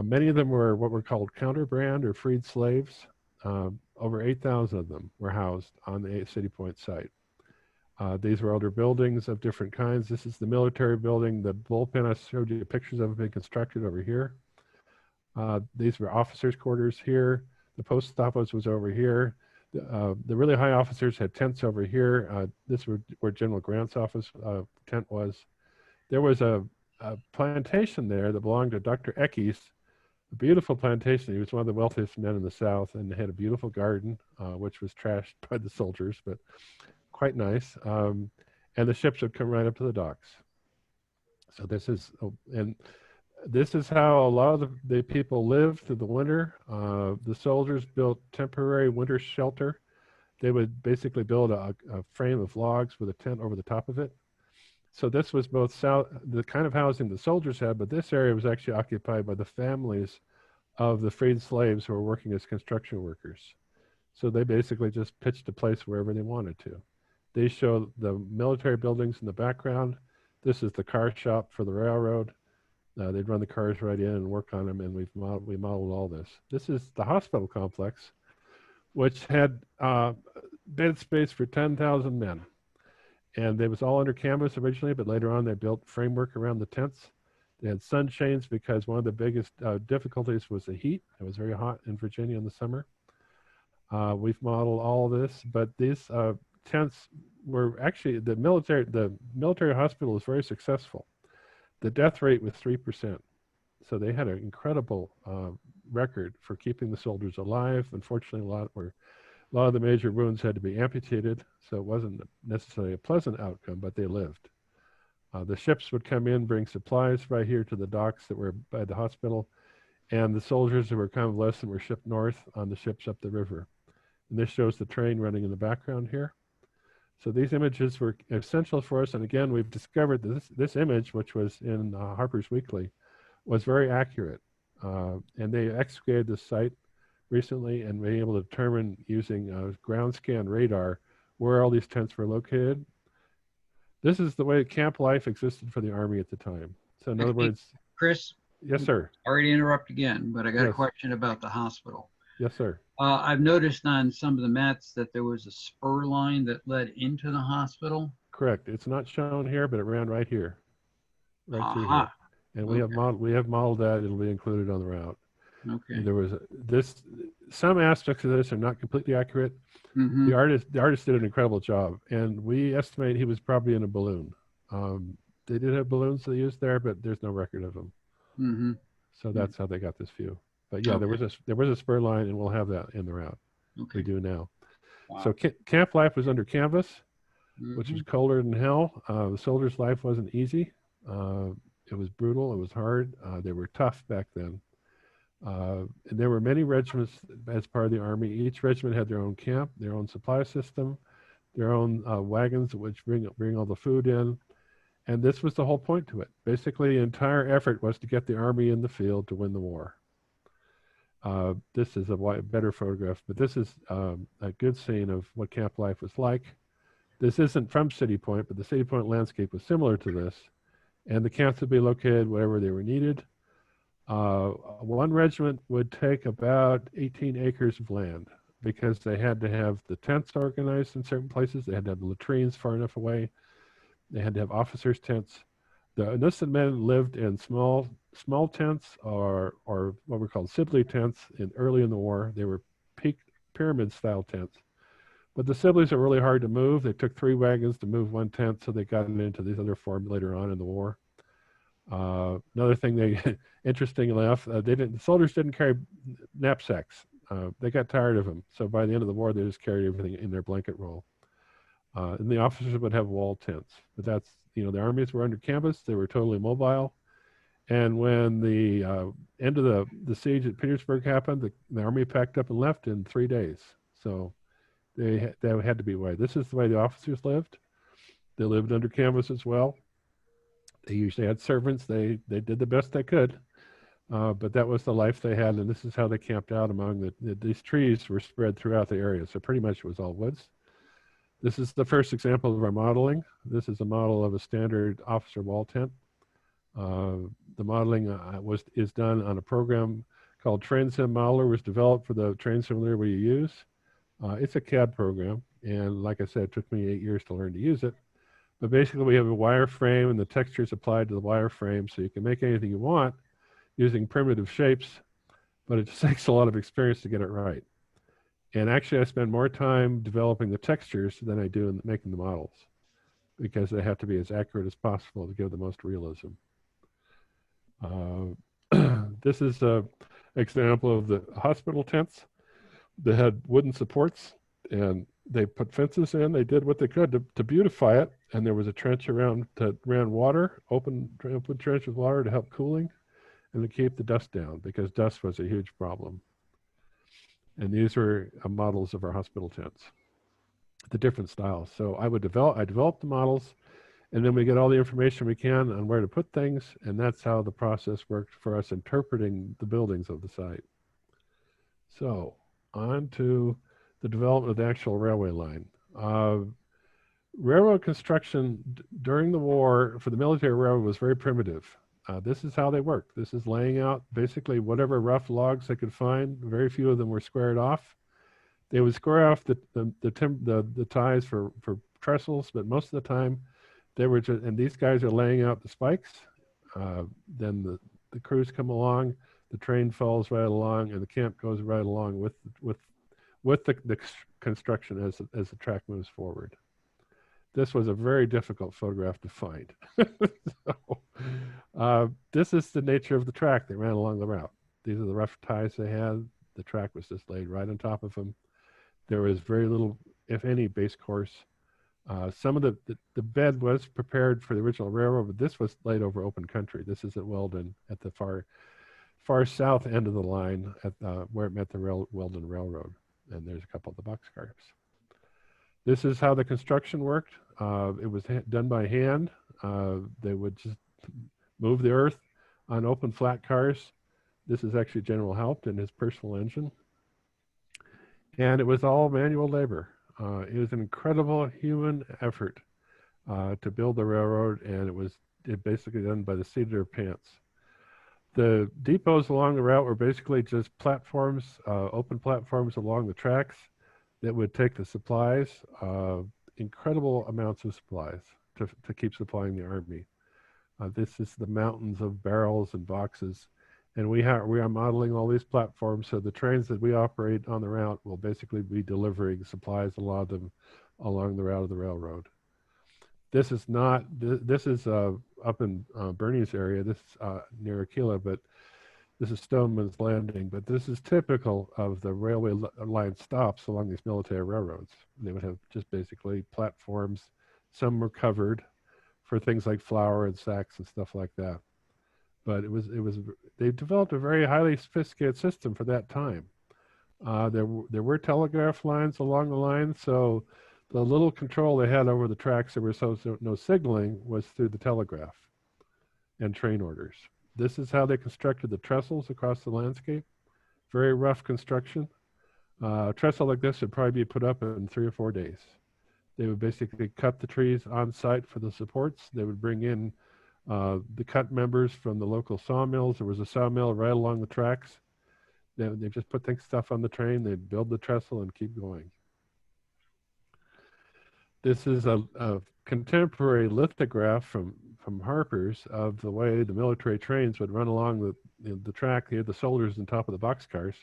Many of them were what were called counterbrand or freed slaves. Over 8,000 of them were housed on the City Point site. These were older buildings of different kinds. This is the military building. The bullpen I showed you pictures of being constructed over here. These were officers' quarters here. The post office was over here. The really high officers had tents over here. This was where General Grant's office tent was. There was a plantation there that belonged to Dr. Eckes, a beautiful plantation. He was one of the wealthiest men in the South and had a beautiful garden, which was trashed by the soldiers, but quite nice. And the ships would come right up to the docks. So this is, and this is how a lot of the people lived through the winter. The soldiers built temporary winter shelter. They would basically build a frame of logs with a tent over the top of it. So this was both the kind of housing the soldiers had, but this area was actually occupied by the families of the freed slaves who were working as construction workers. So they basically just pitched a place wherever they wanted to. They show the military buildings in the background. This is the car shop for the railroad. They'd run the cars right in and work on them, and we modeled all this. This is the hospital complex, which had bed space for 10,000 men. And they was all under canvas originally, but later on they built framework around the tents. They had sunshades because one of the biggest difficulties was the heat. It was very hot in Virginia in the summer. We've modeled all of this, but these tents were actually, the military hospital was very successful. The death rate was 3%. So they had an incredible record for keeping the soldiers alive. Unfortunately, a lot of the major wounds had to be amputated, so it wasn't necessarily a pleasant outcome, but they lived. The ships would come in, bring supplies right here to the docks that were by the hospital, and the soldiers who were convalescent were shipped north on the ships up the river. And this shows the train running in the background here. So these images were essential for us, and again, we've discovered that this image, which was in Harper's Weekly, was very accurate. And they excavated the site recently and were able to determine using ground scan radar where all these tents were located. This is the way camp life existed for the Army at the time. So in other words, Chris? Yes, sir. Sorry to interrupt again, but I got a Yes. question about the hospital. Yes, sir. I've noticed on some of the maps that there was a spur line that led into the hospital. Correct. It's not shown here, but it ran right here, right through here. Aha. And we have modeled that. It'll be included on the route. Okay. And there was some aspects of this are not completely accurate. Mhm. The artist did an incredible job, and we estimate he was probably in a balloon. They did have balloons they used there, but there's no record of them. Mm-hmm. So that's how they got this view. But yeah, Okay. there was a spur line, and we'll have that in the route. Okay. We do now. Wow. So camp life was under canvas, which Mhm. was colder than hell. The soldiers' life wasn't easy. It was brutal. It was hard. They were tough back then. And there were many regiments as part of the Army. Each regiment had their own camp, their own supply system, their own wagons which bring all the food in. And this was the whole point to it. Basically, the entire effort was to get the Army in the field to win the war. This is a better photograph, but this is a good scene of what camp life was like. This isn't from City Point, but the City Point landscape was similar to this. And the camps would be located wherever they were needed. One regiment would take about 18 acres of land because they had to have the tents organized in certain places. They had to have the latrines far enough away. They had to have officers' tents. The enlisted men lived in small tents or what were called Sibley tents early in the war. They were peak pyramid style tents. But the Sibleys are really hard to move. They took 3 wagons to move one tent, so they got it into these other 4 later on in the war. Another thing interestingly enough, the soldiers didn't carry knapsacks. They got tired of them. So by the end of the war, they just carried everything in their blanket roll. And the officers would have wall tents. But that's, the armies were under canvas. They were totally mobile. And when the end of the siege at Petersburg happened, the army packed up and left in 3 days. So they had to be away. This is the way the officers lived. They lived under canvas as well. They usually had servants. They did the best they could, but that was the life they had, and this is how they camped out among these trees were spread throughout the area, so pretty much it was all woods. This is the first example of our modeling. This is a model of a standard officer wall tent. The modeling is done on a program called TrainSim Modeler. Was developed for the train simulator we use. It's a CAD program, and like I said, it took me 8 years to learn to use it. But basically, we have a wire frame, and the texture is applied to the wire frame, so you can make anything you want using primitive shapes, but it just takes a lot of experience to get it right. And actually, I spend more time developing the textures than I do in making the models, because they have to be as accurate as possible to give the most realism. This is an example of the hospital tents. They had wooden supports, and they put fences in. They did what they could to beautify it. And there was a trench around that ran water, open trench with water to help cooling and to keep the dust down, because dust was a huge problem. And these were models of our hospital tents, the different styles. So I developed the models, and then we get all the information we can on where to put things, and that's how the process worked for us interpreting the buildings of the site. So on to the development of the actual railway line. Railroad construction during the war for the military railroad was very primitive. This is how they worked. This is laying out basically whatever rough logs they could find. Very few of them were squared off. They would square off the ties for trestles, but most of the time they were just, and these guys are laying out the spikes. Then the crews come along, the train follows right along, and the camp goes right along with the construction as the track moves forward. This was a very difficult photograph to find. This is the nature of the track that ran along the route. These are the rough ties they had. The track was just laid right on top of them. There was very little, if any, base course. Some of the bed was prepared for the original railroad, but this was laid over open country. This is at Weldon, at the far south end of the line, at where it met the Weldon Railroad. And there's a couple of the boxcars. This is how the construction worked. It was done by hand. They would just move the earth on open flat cars. This is actually General Haupt and his personal engine. And it was all manual labor. It was an incredible human effort to build the railroad, and it was basically done by the seat of their pants. The depots along the route were basically just platforms, open platforms along the tracks that would take the supplies, incredible amounts of supplies to keep supplying the Army. This is the mountains of barrels and boxes. And we are modeling all these platforms, so the trains that we operate on the route will basically be delivering supplies, a lot of them along the route of the railroad. This is not, this is up in Bernie's area, this is near Aquila, but this is Stoneman's Landing, but this is typical of the railway line stops along these military railroads. They would have just basically platforms. Some were covered for things like flour and sacks and stuff like that. But they developed a very highly sophisticated system for that time. There were telegraph lines along the line, so the little control they had over the tracks, there was no signaling, was through the telegraph and train orders. This is how they constructed the trestles across the landscape. Very rough construction. A trestle like this would probably be put up in 3 or 4 days. They would basically cut the trees on site for the supports. They would bring in the cut members from the local sawmills. There was a sawmill right along the tracks. They just put stuff on the train. They'd build the trestle and keep going. This is a contemporary lithograph from Harper's of the way the military trains would run along the track. They had the soldiers on top of the boxcars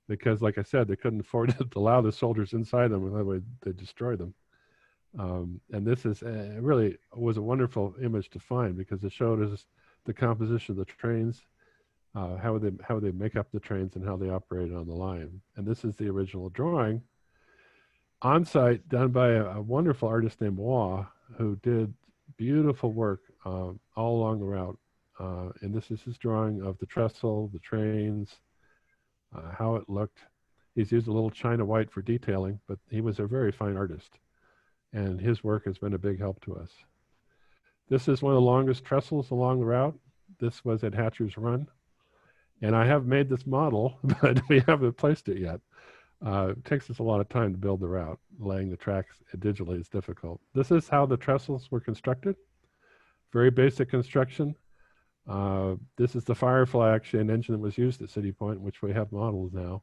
because, like I said, they couldn't afford to allow the soldiers inside them, otherwise they'd destroy them. And this is really was a wonderful image to find because it showed us the composition of the trains, how they make up the trains and how they operated on the line. And this is the original drawing on site, done by a wonderful artist named Waugh, who did beautiful work all along the route. And this is his drawing of the trestle, the trains, how it looked. He's used a little China white for detailing, but he was a very fine artist. And his work has been a big help to us. This is one of the longest trestles along the route. This was at Hatcher's Run. And I have made this model, but we haven't placed it yet. It takes us a lot of time to build the route. Laying the tracks digitally is difficult. This is how the trestles were constructed. Very basic construction. This is the Firefly, actually, an engine that was used at City Point, which we have modeled now.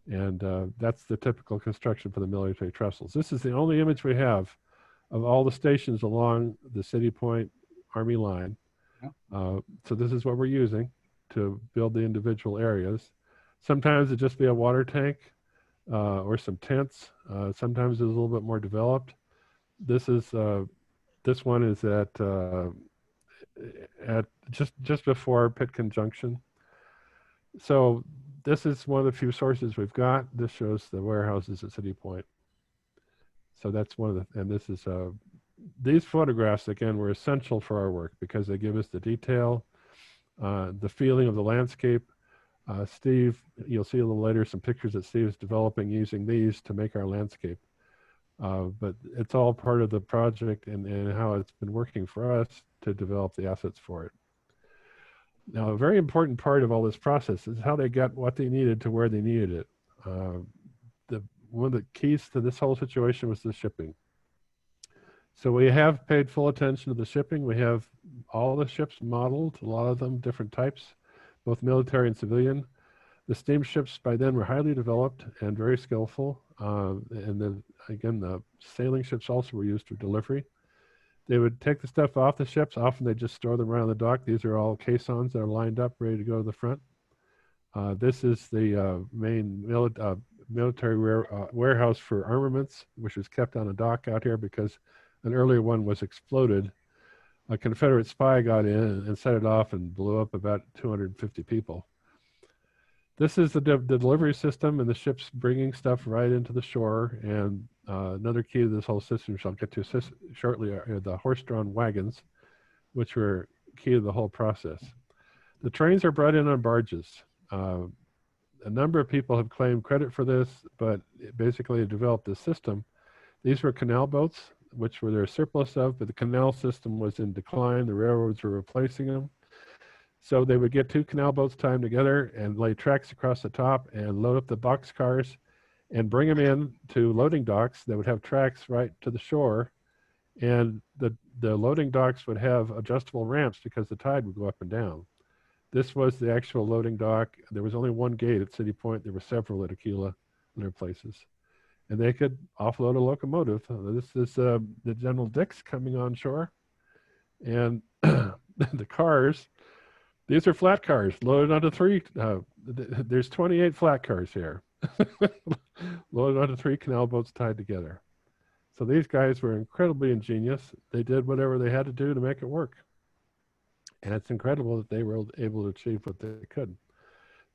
And that's the typical construction for the military trestles. This is the only image we have of all the stations along the City Point Army line. So this is what we're using to build the individual areas. Sometimes it'd just be a water tank. or some tents. Sometimes it's a little bit more developed. This is this one is at just before Pitkin Junction. So this is one of the few sources we've got. This shows the warehouses at City Point. So that's one of the, and this is these photographs again were essential for our work because they give us the detail, the feeling of the landscape. Steve, you'll see a little later some pictures that Steve's developing using these to make our landscape. But it's all part of the project and how it's been working for us to develop the assets for it. Now, a very important part of all this process is how they got what they needed to where they needed it. One of the keys to this whole situation was the shipping. So we have paid full attention to the shipping. We have all the ships modeled, a lot of them different types, both military and civilian. The steamships by then were highly developed and very skillful. And again, the sailing ships also were used for delivery. They would take the stuff off the ships. Often they just store them around the dock. These are all caissons that are lined up, ready to go to the front. This is the main military warehouse for armaments, which was kept on a dock out here because an earlier one was exploded. A Confederate spy got in and set it off and blew up about 250 people. This is the delivery system and the ships bringing stuff right into the shore. And another key to this whole system, which I'll get to shortly, are the horse-drawn wagons, which were key to the whole process. The trains are brought in on barges. A number of people have claimed credit for this, but basically developed this system. These were canal boats, which were there a surplus of, but the canal system was in decline. The railroads were replacing them. So they would get two canal boats tied together and lay tracks across the top and load up the box cars and bring them in to loading docks that would have tracks right to the shore. And the loading docks would have adjustable ramps because the tide would go up and down. This was the actual loading dock. There was only one gate at City Point. There were several at Aquila and other places. And they could offload a locomotive. This is the General Dix coming on shore. And the cars, these are flat cars loaded onto three. There's 28 flat cars here, loaded onto three canal boats tied together. So these guys were incredibly ingenious. They did whatever they had to do to make it work. And it's incredible that they were able to achieve what they could.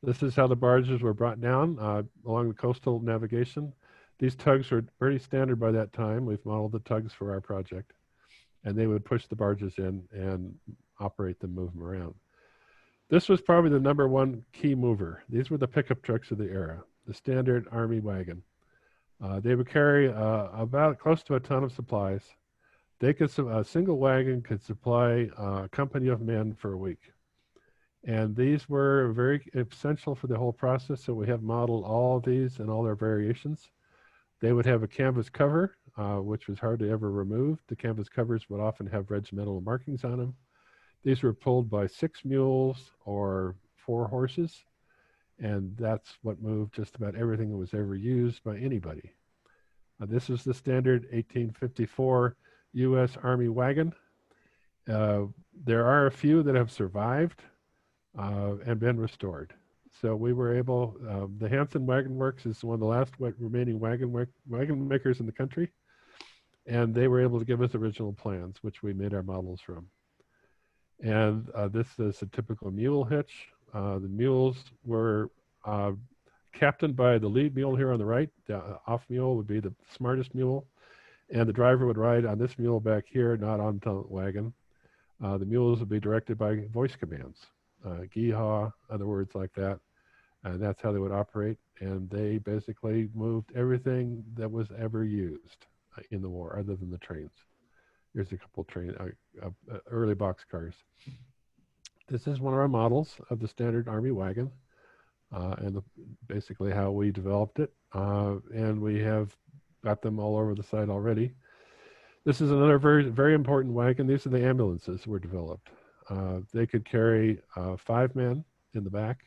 This is how the barges were brought down along the coastal navigation. These tugs were pretty standard by that time. We've modeled the tugs for our project. And they would push the barges in and operate them, move them around. This was probably the number one key mover. These were the pickup trucks of the era, the standard Army wagon. They would carry about close to a ton of supplies. They could, a single wagon could supply a company of men for a week. And these were very essential for the whole process. So we have modeled all of these and all their variations. They would have a canvas cover, which was hard to ever remove. The canvas covers would often have regimental markings on them. These were pulled by 6 mules or 4 horses, and that's what moved just about everything that was ever used by anybody. This is the standard 1854 U.S. Army wagon. There are a few that have survived and been restored. So we were able, the Hanson Wagon Works is one of the last remaining wagon makers in the country, and they were able to give us original plans, which we made our models from. And this is a typical mule hitch. The mules were captained by the lead mule here on the right. The off mule would be the smartest mule. And the driver would ride on this mule back here, not on the wagon. The mules would be directed by voice commands, gee-haw, other words like that. And that's how they would operate. And they basically moved everything that was ever used in the war, other than the trains. Here's a couple early box cars. This is one of our models of the standard Army wagon, and basically how we developed it. And we have got them all over the site already. This is another very, very important wagon. These are the ambulances that were developed. They could carry 5 men in the back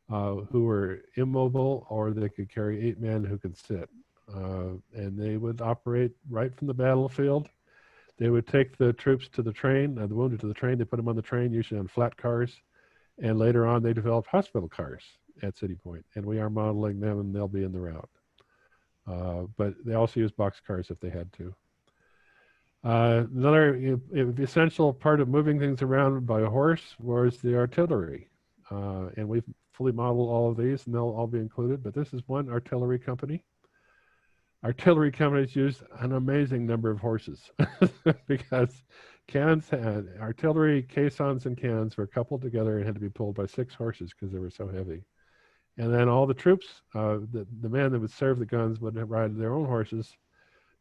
who were immobile, or they could carry 8 men who could sit. And they would operate right from the battlefield. They would take the troops to the train, the wounded to the train. They put them on the train, usually on flat cars. And later on, they developed hospital cars at City Point. And we are modeling them, and they'll be in the route. but they also used boxcars if they had to. Another essential part of moving things around by horse was the artillery. And we've fully modeled all of these, and they'll all be included, but this is one artillery company. Artillery companies used an amazing number of horses because cannons had artillery caissons and cannons were coupled together and had to be pulled by 6 horses because they were so heavy. And then all the troops, the men that would serve the guns would ride their own horses.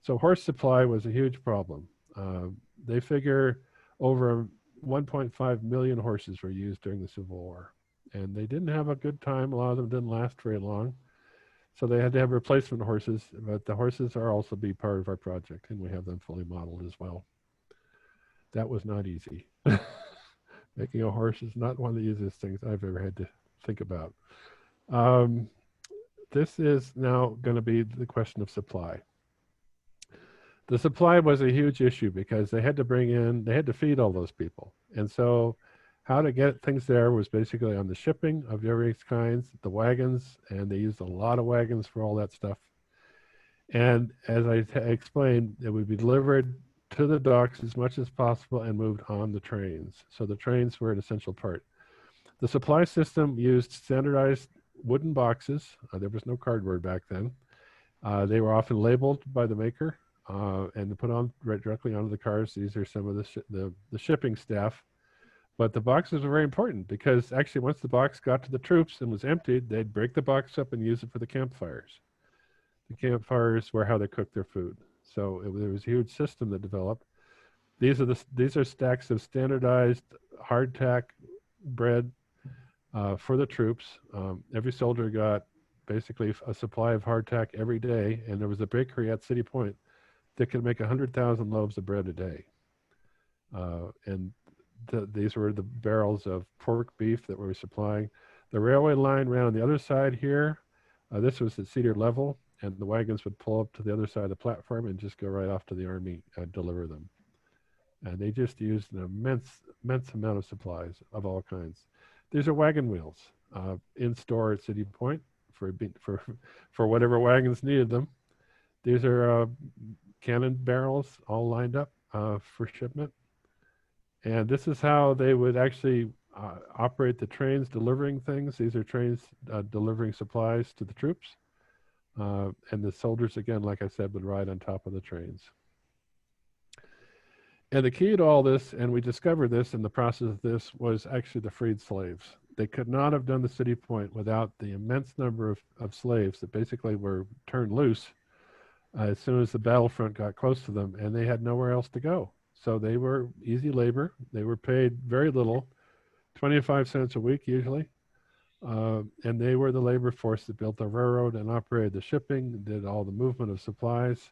So horse supply was a huge problem. They figure over 1.5 million horses were used during the Civil War. And they didn't have a good time. A lot of them didn't last very long. So they had to have replacement horses, but the horses are also be part of our project, and we have them fully modeled as well. That was not easy. Making a horse is not one of the easiest things I've ever had to think about. This is now going to be the question of supply. The supply was a huge issue because they had to feed all those people. And so how to get things there was basically on the shipping of various kinds, the wagons, and they used a lot of wagons for all that stuff. And as I explained, it would be delivered to the docks as much as possible and moved on the trains. So the trains were an essential part. The supply system used standardized wooden boxes. There was no cardboard back then. They were often labeled by the maker and put on directly onto the cars. These are some of the shipping staff. But the boxes were very important because actually once the box got to the troops and was emptied, they'd break the box up and use it for the campfires. The campfires were how they cooked their food. So there was a huge system that developed. These are stacks of standardized hardtack bread for the troops. Every soldier got basically a supply of hardtack every day, and there was a bakery at City Point that could make 100,000 loaves of bread a day. These were the barrels of pork beef that we were supplying. The railway line ran on the other side here. This was at Cedar level, and the wagons would pull up to the other side of the platform and just go right off to the Army and deliver them. And they just used an immense amount of supplies of all kinds. These are wagon wheels in store at City Point for whatever wagons needed them. These are cannon barrels all lined up for shipment. And this is how they would actually operate the trains delivering things. These are trains delivering supplies to the troops. And the soldiers, again, like I said, would ride on top of the trains. And the key to all this, and we discovered this in the process of this, was actually the freed slaves. They could not have done the City Point without the immense number of slaves that basically were turned loose as soon as the battlefront got close to them, and they had nowhere else to go. So they were easy labor. They were paid very little, 25 cents a week usually. And they were the labor force that built the railroad and operated the shipping, did all the movement of supplies.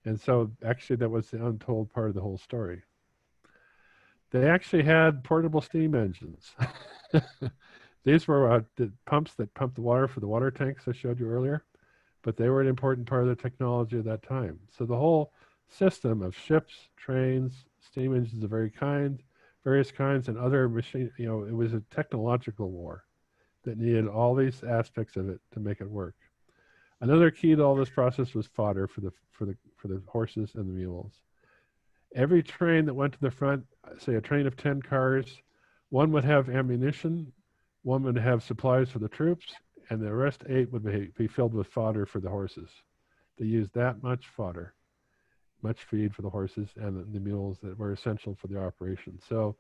And so actually that was the untold part of the whole story. They actually had portable steam engines. These were the pumps that pumped the water for the water tanks I showed you earlier, but they were an important part of the technology at that time. So the whole system of ships, trains, steam engines of various kinds, and other machines, it was a technological war that needed all these aspects of it to make it work. Another key to all this process was fodder for the horses and the mules. Every train that went to the front, say a train of 10 cars, one would have ammunition, one would have supplies for the troops, and the rest 8 would be filled with fodder for the horses. They used that much fodder, much feed for the horses and the mules that were essential for the operation. So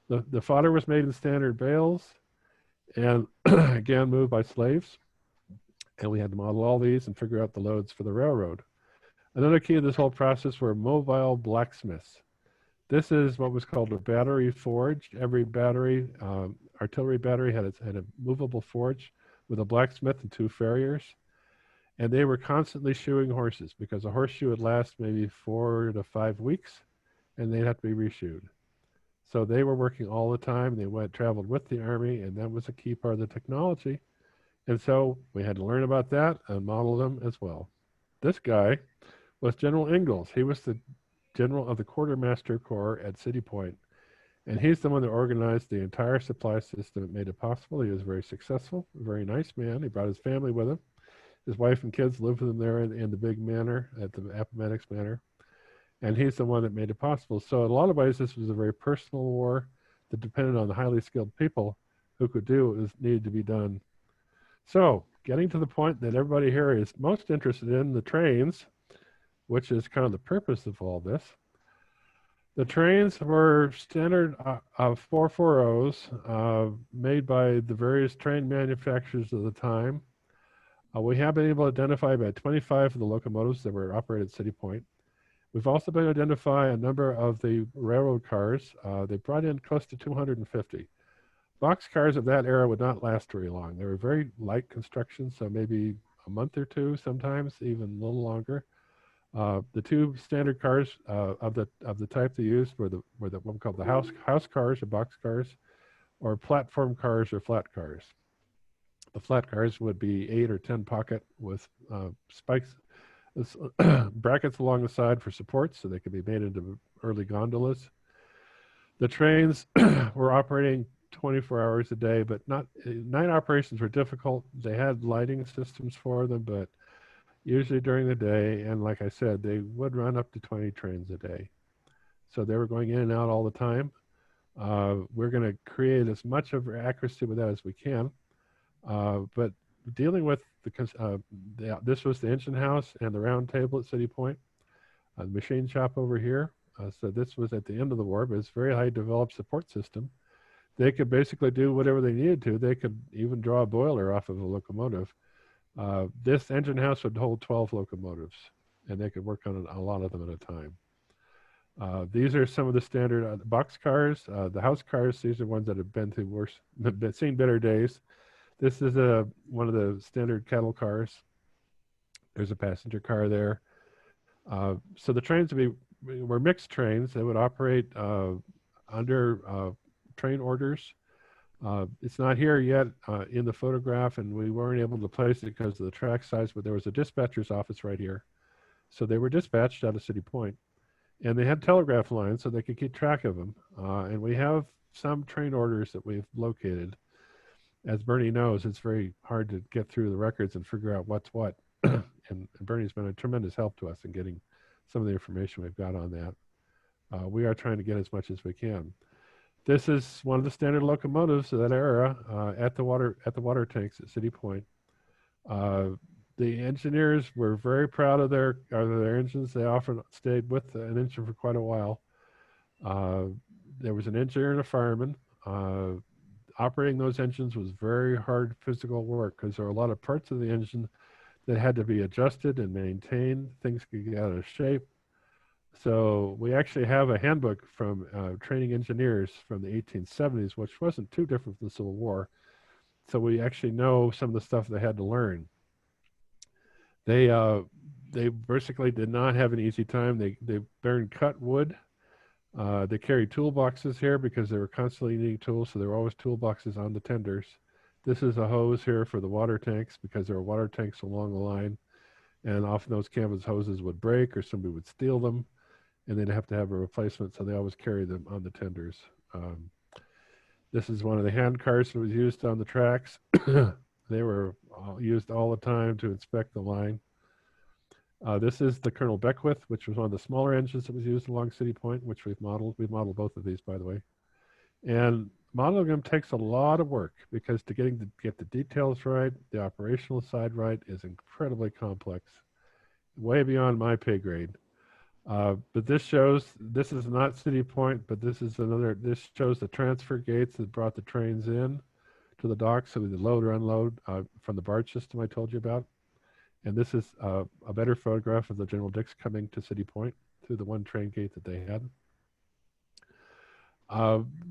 the fodder was made in standard bales and again moved by slaves. And we had to model all these and figure out the loads for the railroad. Another key to this whole process were mobile blacksmiths. This is what was called a battery forge. Every battery, artillery battery had a movable forge with a blacksmith and 2 farriers. And they were constantly shoeing horses because a horseshoe would last maybe 4 to 5 weeks and they'd have to be reshoed. So they were working all the time. They traveled with the Army, and that was a key part of the technology. And so we had to learn about that and model them as well. This guy was General Ingalls. He was the general of the Quartermaster Corps at City Point. And he's the one that organized the entire supply system that made it possible. He was very successful, a very nice man. He brought his family with him. His wife and kids live with him there in the big manor, at the Appomattox Manor. And he's the one that made it possible. So in a lot of ways, this was a very personal war that depended on the highly skilled people who could do what was needed to be done. So getting to the point that everybody here is most interested in, the trains, which is kind of the purpose of all this. The trains were standard 440s made by the various train manufacturers of the time. We have been able to identify about 25 of the locomotives that were operated at City Point. We've also been able to identify a number of the railroad cars. They brought in close to 250. Box cars of that era would not last very long. They were very light construction, so maybe a month or two, sometimes even a little longer. The two standard cars of the type they used were what we call the house cars or box cars, or platform cars or flat cars. The flat cars would be 8 or 10 pocket with spikes, brackets along the side for support, so they could be made into early gondolas. The trains were operating 24 hours a day, but night operations were difficult. They had lighting systems for them, but usually during the day, and like I said, they would run up to 20 trains a day. So they were going in and out all the time. We're going to create as much of accuracy with that as we can. But dealing with this was the engine house and the round table at City Point, the machine shop over here. So this was at the end of the war, but it's a very high developed support system. They could basically do whatever they needed to. They could even draw a boiler off of a locomotive. This engine house would hold 12 locomotives, and they could work on a lot of them at a time. These are some of the standard box cars. The house cars, these are ones that have been through worse, seen better days. This is one of the standard cattle cars. There's a passenger car there. So the trains were mixed trains. They would operate under train orders. It's not here yet in the photograph, and we weren't able to place it because of the track size, but there was a dispatcher's office right here. So they were dispatched out of City Point, and they had telegraph lines so they could keep track of them. And we have some train orders that we've located. As Bernie knows, it's very hard to get through the records and figure out what's what. and Bernie's been a tremendous help to us in getting some of the information we've got on that. We are trying to get as much as we can. This is one of the standard locomotives of that era at the water tanks at City Point. The engineers were very proud of their engines. They often stayed with an engine for quite a while. There was an engineer and a fireman. Operating those engines was very hard physical work because there were a lot of parts of the engine that had to be adjusted and maintained. Things could get out of shape. So we actually have a handbook from training engineers from the 1870s, which wasn't too different from the Civil War. So we actually know some of the stuff they had to learn. They basically did not have an easy time. They burned cut wood. They carried toolboxes here because they were constantly needing tools, so there were always toolboxes on the tenders. This is a hose here for the water tanks because there were water tanks along the line, and often those canvas hoses would break or somebody would steal them, and they'd have to have a replacement, so they always carried them on the tenders. This is one of the hand cars that was used on the tracks. They were used all the time to inspect the line. This is the Colonel Beckwith, which was one of the smaller engines that was used along City Point, which we've modeled. We've modeled both of these, by the way. And modeling them takes a lot of work because to get the details right, the operational side right, is incredibly complex, way beyond my pay grade. But this is not City Point, but this shows the transfer gates that brought the trains in to the dock, so we could load or unload from the barge system I told you about. And this is a better photograph of the General Dix coming to City Point through the one train gate that they had.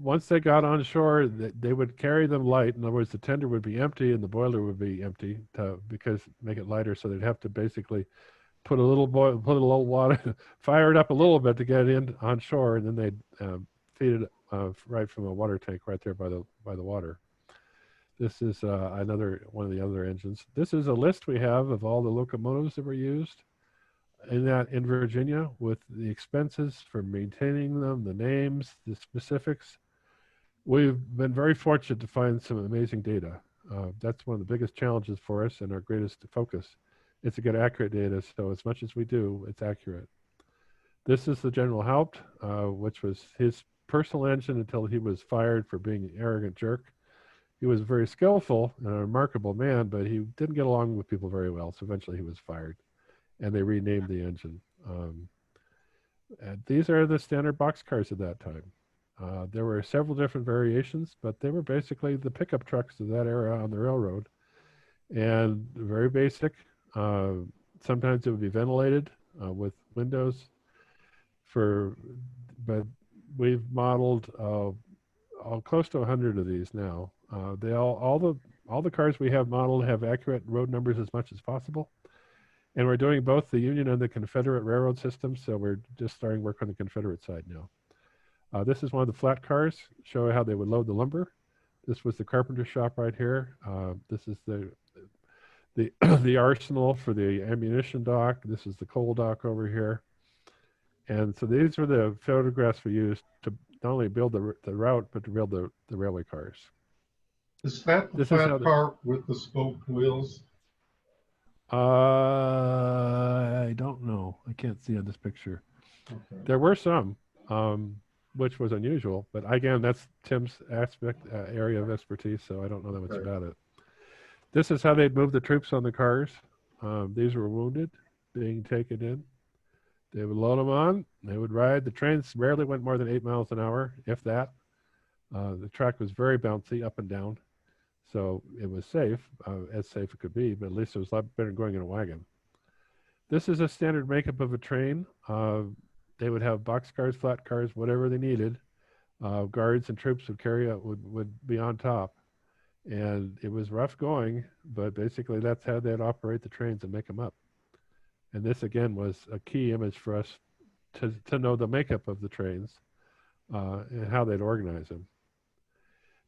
Once they got on shore, they would carry them light. In other words, the tender would be empty and the boiler would be empty because make it lighter. So they'd have to basically put a little water, fire it up a little bit to get it in on shore, and then they'd feed it right from a water tank right there by the water. This is another one of the other engines. This is a list we have of all the locomotives that were used in Virginia, with the expenses for maintaining them, the names, the specifics. We've been very fortunate to find some amazing data. That's one of the biggest challenges for us and our greatest focus it's to get accurate data. So as much as we do, it's accurate. This is the General Haupt, which was his personal engine until he was fired for being an arrogant jerk. He was very skillful and a remarkable man, but he didn't get along with people very well. So eventually he was fired, and they renamed the engine. And these are the standard boxcars at that time. There were several different variations, but they were basically the pickup trucks of that era on the railroad, and very basic. Sometimes it would be ventilated with windows. But we've modeled close to 100 of these now. They all the cars we have modeled have accurate road numbers as much as possible. And we're doing both the Union and the Confederate railroad systems, so we're just starting work on the Confederate side now. This is one of the flat cars, showing how they would load the lumber. This was the carpenter shop right here. This is the arsenal for the ammunition dock. This is the coal dock over here. And so these were the photographs we used to not only build the route, but to build the railway cars. Is that the flat car with the spoked wheels? I don't know. I can't see on this picture. Okay. There were some, which was unusual, but again, that's Tim's area of expertise, so I don't know that much about it. This is how they'd move the troops on the cars. These were wounded, being taken in. They would load them on, they would ride. The trains rarely went more than 8 miles an hour, if that. The track was very bouncy, up and down. So it was safe, as safe it could be, but at least it was a lot better than going in a wagon. This is a standard makeup of a train. They would have boxcars, flat cars, whatever they needed. Guards and troops would carry out, would be on top. And it was rough going, but basically that's how they'd operate the trains and make them up. And this again was a key image for us to know the makeup of the trains and how they'd organize them.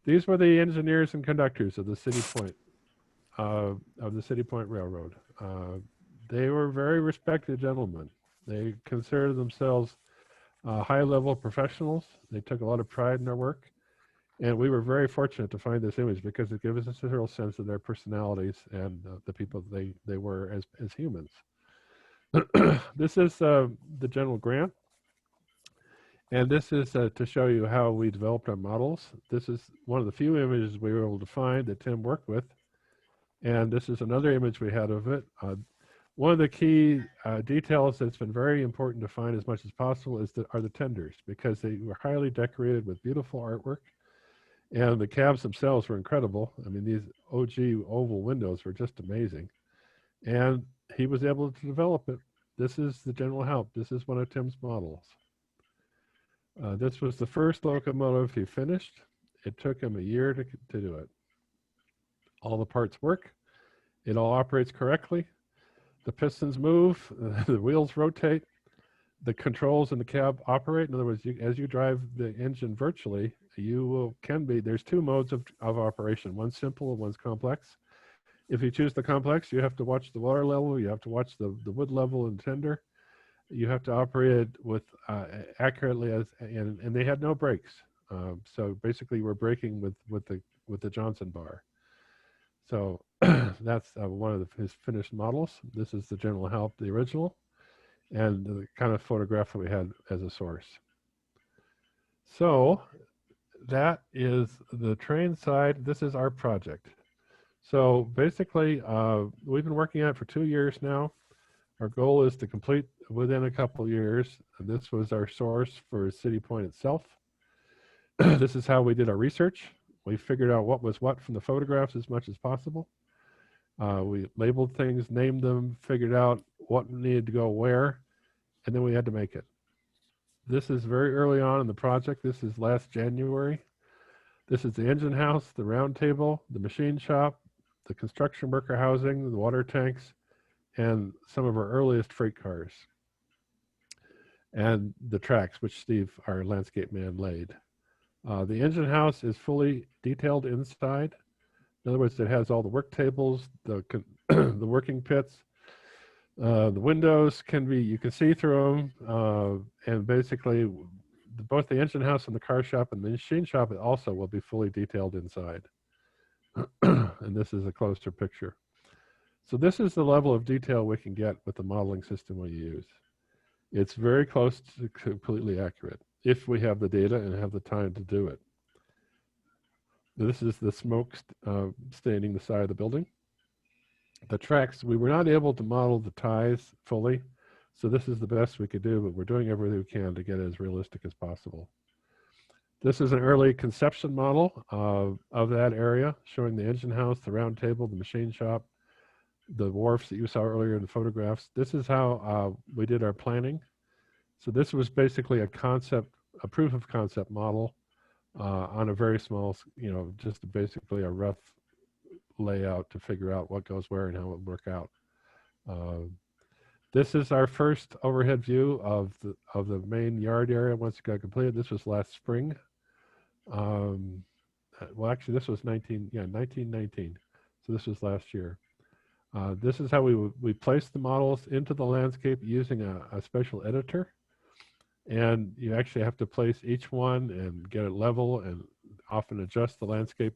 These were the engineers and conductors of the City Point, Railroad. They were very respected gentlemen. They considered themselves high-level professionals. They took a lot of pride in their work. And we were very fortunate to find this image because it gives us a real sense of their personalities and the people they were as humans. This is the General Grant. And this is to show you how we developed our models. This is one of the few images we were able to find that Tim worked with. And this is another image we had of it. One of the key details that's been very important to find as much as possible are the tenders, because they were highly decorated with beautiful artwork. And the cabs themselves were incredible. I mean, these OG oval windows were just amazing. And he was able to develop it. This is the General Haupt. This is one of Tim's models. This was the first locomotive he finished. It took him a year to do it. All the parts work. It all operates correctly. The pistons move. The wheels rotate. The controls in the cab operate. In other words, as you drive the engine virtually, there's two modes of operation. One's simple and one's complex. If you choose the complex, you have to watch the water level. You have to watch the wood level and tender. You have to operate it with accurately and they had no brakes. So basically, we're braking with the Johnson bar. So that's one of his finished models. This is the General Haupt, the original, and the kind of photograph that we had as a source. So that is the train side. This is our project. So basically, we've been working on it for 2 years now. Our goal is to complete within a couple of years. This was our source for City Point itself. This is how we did our research. We figured out what was what from the photographs as much as possible. We labeled things, named them, figured out what needed to go where, and then we had to make it. This is very early on in the project. This is last January. This is the engine house, the round table, the machine shop, the construction worker housing, the water tanks, and some of our earliest freight cars. And the tracks, which Steve, our landscape man, laid. The engine house is fully detailed inside. In other words, it has all the work tables, the working pits. The windows you can see through them. And basically, both the engine house and the car shop and the machine shop also will be fully detailed inside. And this is a closer picture. So this is the level of detail we can get with the modeling system we use. It's very close to completely accurate if we have the data and have the time to do it. This is the smoke staining the side of the building. The tracks, we were not able to model the ties fully, so this is the best we could do, but we're doing everything we can to get it as realistic as possible. This is an early conception model of that area, showing the engine house, the round table, the machine shop, the wharfs that you saw earlier in the photographs. This is how we did our planning. So this was basically a proof of concept model on a very small, just basically a rough layout to figure out what goes where and how it would work out. This is our first overhead view of the main yard area once it got completed. This was last spring. Well, actually, this was 1919. So this was last year. This is how we placed the models into the landscape using a special editor. And you actually have to place each one and get it level and often adjust the landscape.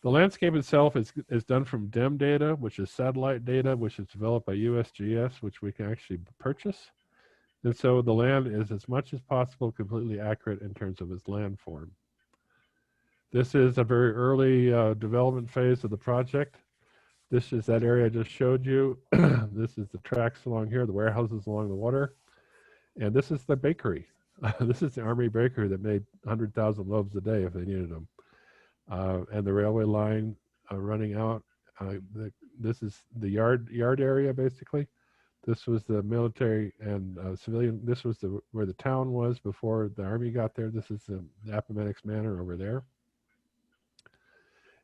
The landscape itself is done from DEM data, which is satellite data, which is developed by USGS, which we can actually purchase. And so the land is, as much as possible, completely accurate in terms of its landform. This is a very early development phase of the project. This is that area I just showed you. This is the tracks along here, the warehouses along the water. And this is the bakery. This is the Army bakery that made 100,000 loaves a day if they needed them. And the railway line running out. This is the yard area, basically. This was the military and civilian. This was where the town was before the Army got there. This is the Appomattox Manor over there.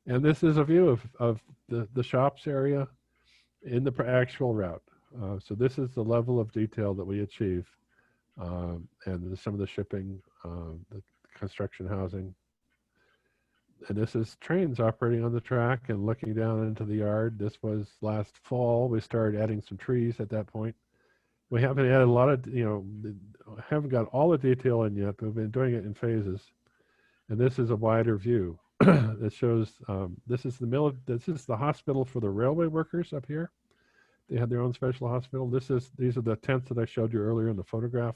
And this is a view of the shops area in the actual route. So this is the level of detail that we achieve. And some of the shipping, the construction housing. And this is trains operating on the track and looking down into the yard. This was last fall. We started adding some trees at that point. We haven't added a lot of, haven't got all the detail in yet, but we've been doing it in phases. And this is a wider view that shows, this is the hospital for the railway workers up here. They had their own special hospital. These are the tents that I showed you earlier in the photograph.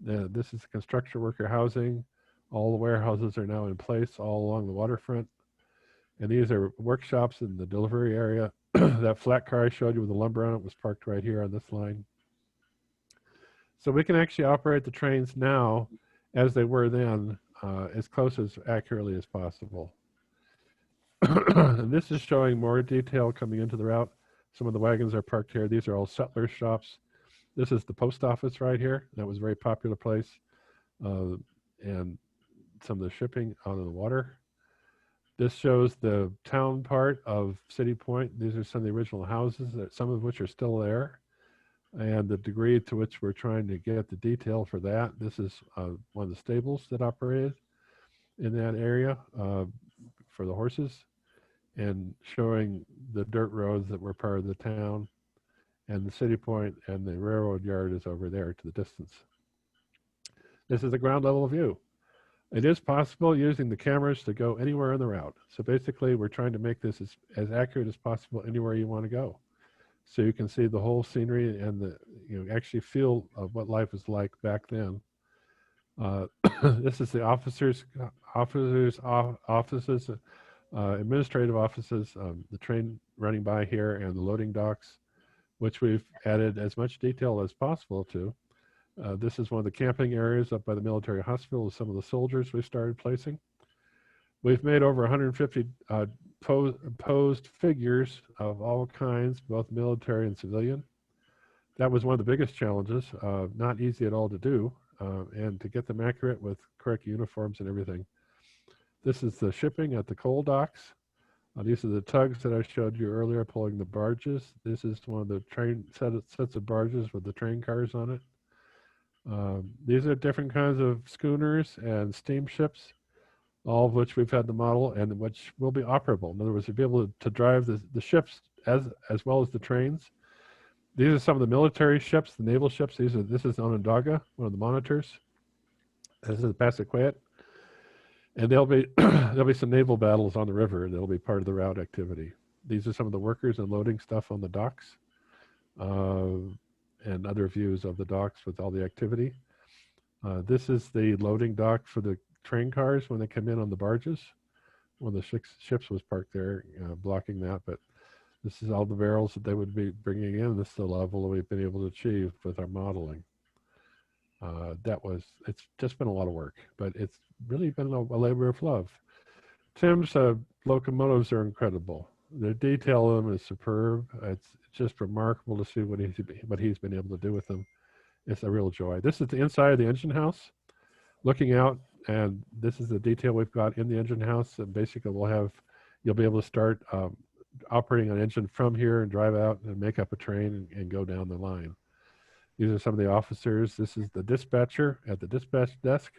This is construction worker housing. All the warehouses are now in place all along the waterfront. And these are workshops in the delivery area. That flat car I showed you with the lumber on it was parked right here on this line. So we can actually operate the trains now as they were then, as close as accurately as possible. And this is showing more detail coming into the route. Some of the wagons are parked here. These are all settler shops. This is the post office right here. That was a very popular place. And some of the shipping out of the water. This shows the town part of City Point. These are some of the original houses, some of which are still there. And the degree to which we're trying to get the detail for that. This is one of the stables that operated in that area for the horses, and showing the dirt roads that were part of the town. And the City Point and the railroad yard is over there to the distance. This is the ground level view. It is possible using the cameras to go anywhere on the route. So basically, we're trying to make this as accurate as possible anywhere you want to go. So you can see the whole scenery and actually feel of what life was like back then. This is the officers' offices, administrative offices, the train running by here, and the loading docks, which we've added as much detail as possible to. This is one of the camping areas up by the military hospital with some of the soldiers we started placing. We've made over 150 posed figures of all kinds, both military and civilian. That was one of the biggest challenges, not easy at all to do, and to get them accurate with correct uniforms and everything. This is the shipping at the coal docks. These are the tugs that I showed you earlier pulling the barges. This is one of the train sets of barges with the train cars on it. These are different kinds of schooners and steamships, all of which we've had the model and which will be operable. In other words, you'll be able to drive the ships as well as the trains. These are some of the military ships, the naval ships. This is Onondaga, one of the monitors. This is the Passaquet. And there'll be some naval battles on the river, and they'll be part of the route activity. These are some of the workers and loading stuff on the docks, and other views of the docks with all the activity. This is the loading dock for the train cars when they come in on the barges. One of the ships was parked there, blocking that, but this is all the barrels that they would be bringing in. This is the level that we've been able to achieve with our modeling. It's just been a lot of work, but it's really been a labor of love. Tim's locomotives are incredible. The detail of them is superb. It's just remarkable to see what he's been able to do with them. It's a real joy. This is the inside of the engine house, looking out, and this is the detail we've got in the engine house. And basically, you'll be able to start operating an engine from here and drive out and make up a train and go down the line. These are some of the officers. This is the dispatcher at the dispatch desk.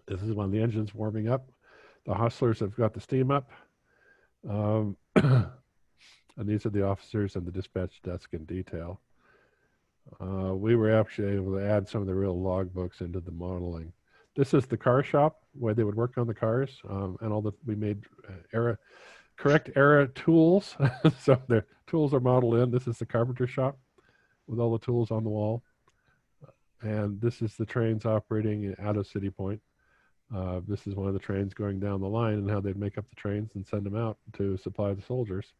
This is when the engine's warming up. The hostlers have got the steam up. And these are the officers and the dispatch desk in detail. We were actually able to add some of the real logbooks into the modeling. This is the car shop where they would work on the cars, and we made correct era tools. So the tools are modeled in. This is the carpenter shop with all the tools on the wall. And this is the trains operating out of City Point. This is one of the trains going down the line and how they'd make up the trains and send them out to supply the soldiers.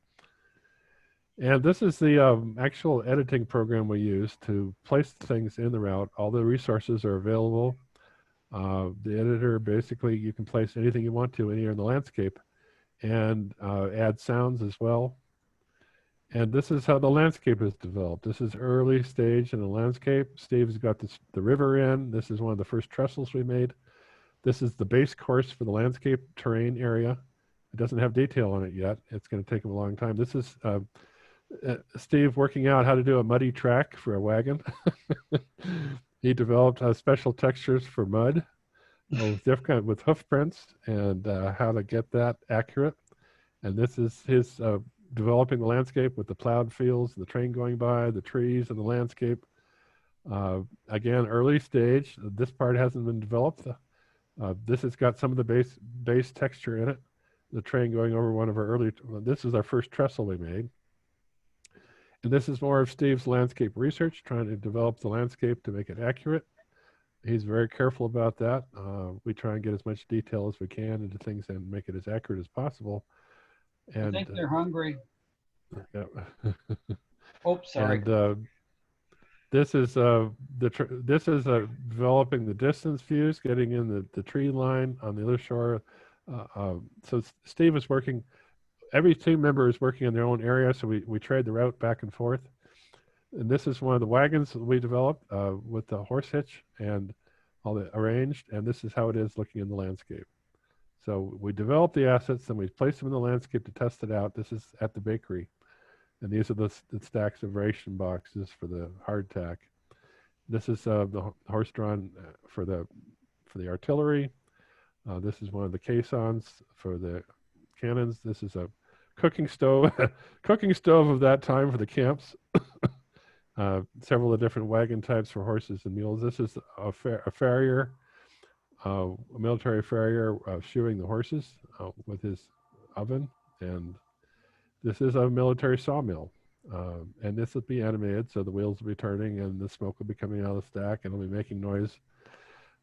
And this is the actual editing program we use to place things in the route. All the resources are available. The editor, basically, you can place anything you want to anywhere in the landscape and add sounds as well. And this is how the landscape is developed. This is early stage in the landscape. Steve's got the river in. This is one of the first trestles we made. This is the base course for the landscape terrain area. It doesn't have detail on it yet. It's going to take him a long time. This is Steve working out how to do a muddy track for a wagon. He developed special textures for mud with hoof prints and how to get that accurate. And this is his developing the landscape with the plowed fields, the train going by, the trees and the landscape. Again, early stage. This part hasn't been developed. This has got some of the base texture in it. The train going over one of our this is our first trestle we made. And this is more of Steve's landscape research, trying to develop the landscape to make it accurate. He's very careful about that. We try and get as much detail as we can into things and make it as accurate as possible. And, I think they're hungry. Yeah. Oh, sorry. And this is developing the distance views, getting in the tree line on the other shore. So Steve is working. Every team member is working in their own area, so we trade the route back and forth. And this is one of the wagons that we developed with the horse hitch and all the arranged, and this is how it is looking in the landscape. So we develop the assets, and we place them in the landscape to test it out. This is at the bakery. And these are the stacks of ration boxes for the hardtack. This is the horse-drawn for the artillery. This is one of the caissons for the cannons. This is a cooking stove, cooking stove of that time for the camps. Several of the different wagon types for horses and mules. This is a farrier, a military farrier shoeing the horses with his oven. And this is a military sawmill. And this will be animated, so the wheels will be turning and the smoke will be coming out of the stack and it'll be making noise.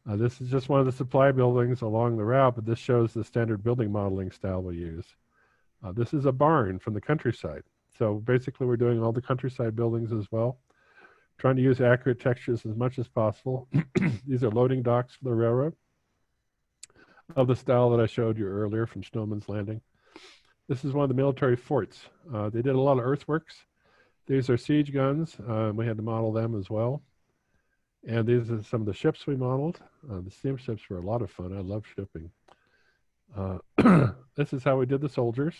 This is just one of the supply buildings along the route, but this shows the standard building modeling style we use. This is a barn from the countryside. So basically we're doing all the countryside buildings as well, trying to use accurate textures as much as possible. These are loading docks for the railroad of the style that I showed you earlier from Snowman's Landing. This is one of the military forts. They did a lot of earthworks. These are siege guns. We had to model them as well. And these are some of the ships we modeled. The steamships were a lot of fun. I love shipping. This is how we did the soldiers.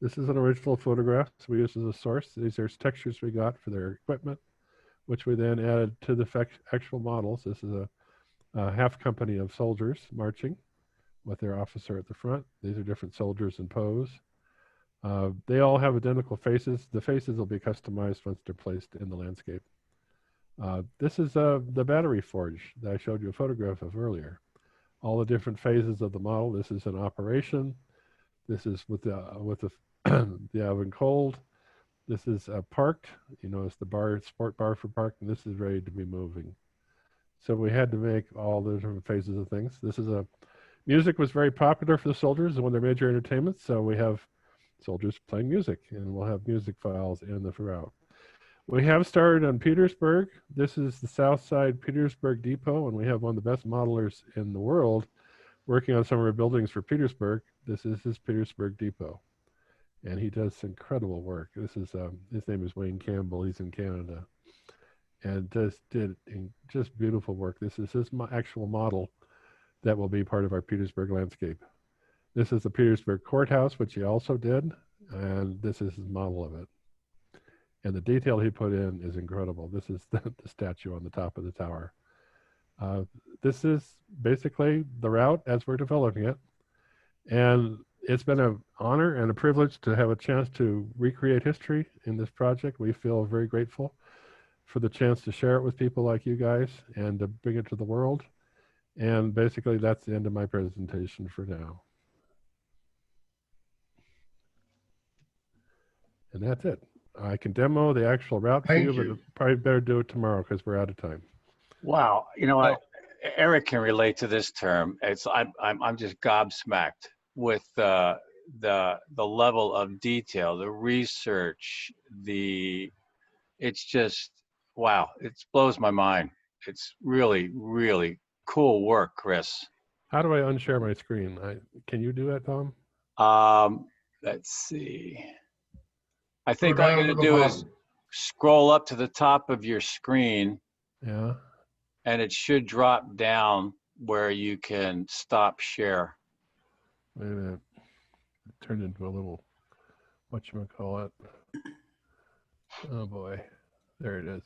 This is an original photograph we used as a source. These are textures we got for their equipment, which we then added to the actual models. This is a half company of soldiers marching with their officer at the front. These are different soldiers in pose. They all have identical faces. The faces will be customized once they're placed in the landscape. This is the battery forge that I showed you a photograph of earlier. All the different phases of the model. This is an operation. This is with the the oven cold. This is parked. You know, it's the bar, sport bar for parked, and this is ready to be moving. So we had to make all the different phases of things. This is music was very popular for the soldiers and one of their major entertainments. So we have soldiers playing music, and we'll have music files in the throughout. We have started on Petersburg. This is the South Side Petersburg Depot, and we have one of the best modelers in the world working on some of our buildings for Petersburg. This is his Petersburg Depot, and he does incredible work. This is his name is Wayne Campbell. He's in Canada, and just beautiful work. This is his actual model that will be part of our Petersburg landscape. This is the Petersburg courthouse, which he also did, and this is his model of it. And the detail he put in is incredible. This is the statue on the top of the tower. This is basically the route as we're developing it. And it's been an honor and a privilege to have a chance to recreate history in this project. We feel very grateful for the chance to share it with people like you guys and to bring it to the world. And basically, that's the end of my presentation for now. And that's it. I can demo the actual route for you, but probably better do it tomorrow because we're out of time. Wow, you know what? Eric can relate to this term. I'm just gobsmacked with the level of detail, the research, it's just wow. It blows my mind. It's really, really cool work, Chris. How do I unshare my screen? Can you do that, Tom? Let's see. I think all you got to do is scroll up to the top of your screen. Yeah. And it should drop down where you can stop share. Wait a minute. It turned into a little, whatchamacallit. Oh boy. There it is.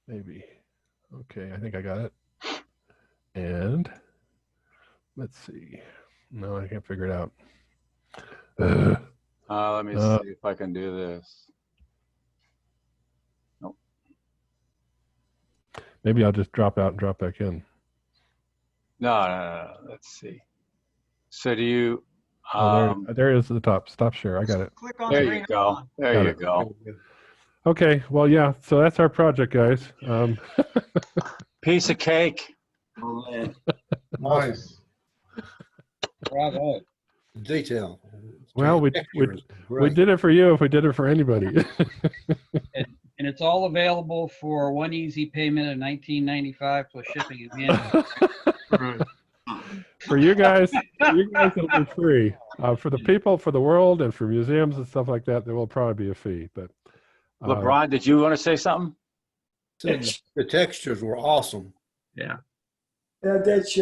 Maybe. Okay, I think I got it. And let's see. No, I can't figure it out. Let me see if I can do this. Nope. Maybe I'll just drop out and drop back in. No. Let's see. So do you? There it is at the top. Stop share. I got it. Click on there you go. There you go. Okay. Well, yeah. So that's our project, guys. Piece of cake. Nice. Bravo. Detail. Well, we did it for you if we did it for anybody. And it's all available for one easy payment of $19.95 plus shipping and handling. For you guys, it'll be free. For the people, for the world, and for museums and stuff like that, there will probably be a fee. But LeBron, did you want to say something? The textures were awesome. Yeah. That's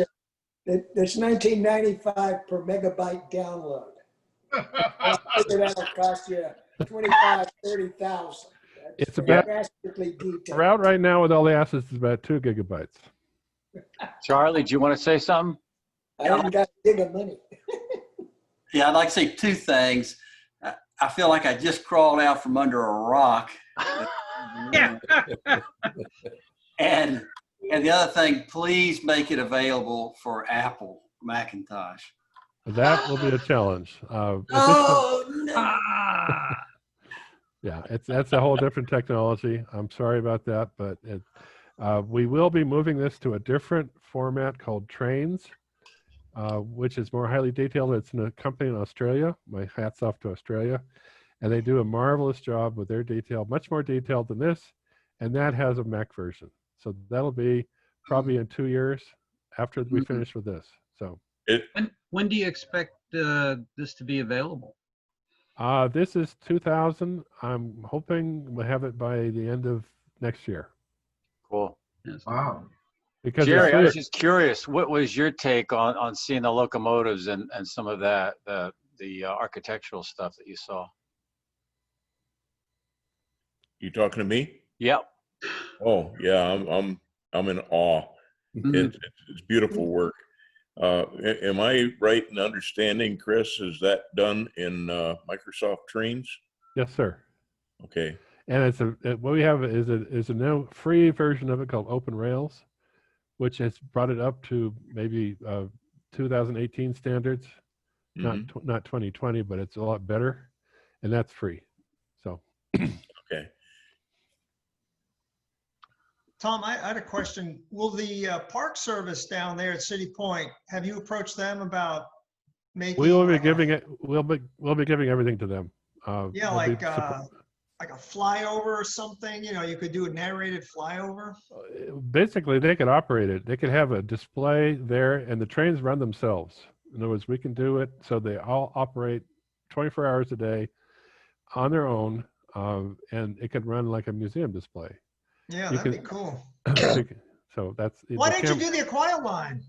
$19.95 per megabyte download. That'll cost you 25, 30,000. It's about drastically detailed. the route right now with all the assets is about 2 gigabytes. Charlie, do you want to say something? I haven't got a gig of money. Yeah, I'd like to say two things. I feel like I just crawled out from under a rock. And the other thing, please make it available for Apple Macintosh. That will be a challenge. No. Yeah, that's a whole different technology. I'm sorry about that, but we will be moving this to a different format called Trains, which is more highly detailed. It's in a company in Australia. My hat's off to Australia. And they do a marvelous job with their detail, much more detailed than this. And that has a Mac version. So that'll be probably in 2 years after we finish with this. So When do you expect this to be available? this is 2000. I'm hoping we'll have it by the end of next year. Cool. Wow. Because Jerry, I was just curious, what was your take on seeing the locomotives and some of that, the architectural stuff that you saw? You talking to me? Yep. Oh yeah, I'm in awe. It's beautiful work. Am I right in understanding, Chris? Is that done in Microsoft Trains? Yes, sir. Okay. And what we have is a new free version of it called Open Rails, which has brought it up to maybe 2018 standards, not 2020, but it's a lot better. and that's free. So. Okay. Tom, I had a question. Will the Park Service down there at City Point, have you approached them about making? We will be giving it. We'll be giving everything to them. Yeah, like a flyover or something. You know, you could do a narrated flyover. Basically, they could operate it. They could have a display there, and the trains run themselves. In other words, we can do it so they all operate 24 hours a day on their own, and it could run like a museum display. Yeah, that'd be cool. So that's. Why didn't you do the Aquila line?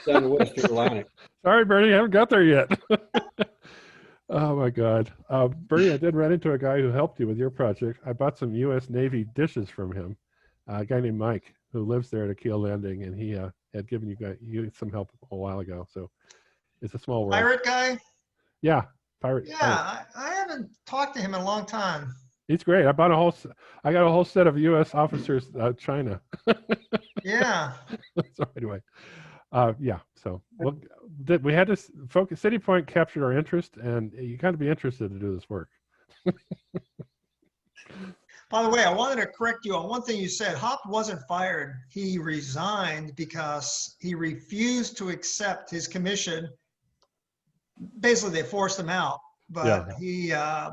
Southwestern Atlantic. Sorry, Bernie, I haven't got there yet. Oh my God, Bernie, I did run into a guy who helped you with your project. I bought some U.S. Navy dishes from him. A guy named Mike who lives there at Akil Landing, and he had given you some help a while ago. So it's a small world. Pirate guy. Yeah, pirate. Yeah, pirate. I haven't talked to him in a long time. He's great. I got a whole set of U.S. officers China. Yeah. So anyway, yeah. So we had to focus. City Point captured our interest, and you got to be interested to do this work. By the way, I wanted to correct you on one thing you said. Hop wasn't fired. He resigned because he refused to accept his commission. Basically, they forced him out, but yeah.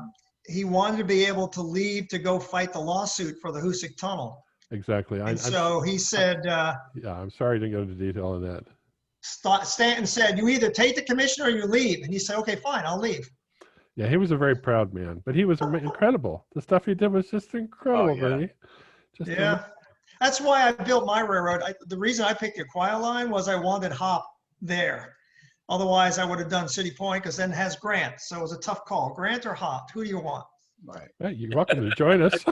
He wanted to be able to leave to go fight the lawsuit for the Hoosick Tunnel. Exactly. So he said, yeah, I'm sorry to go into detail on that. Stanton said, you either take the commission or you leave. And he said, okay, fine, I'll leave. Yeah, he was a very proud man, but he was incredible. The stuff he did was just incredible, Bernie. Yeah, that's why I built my railroad. The reason I picked the Aquila line was I wanted Hop there. Otherwise, I would have done City Point because then it has Grant. So it was a tough call. Grant or Hop? Who do you want? Right. Hey, you're welcome to join us.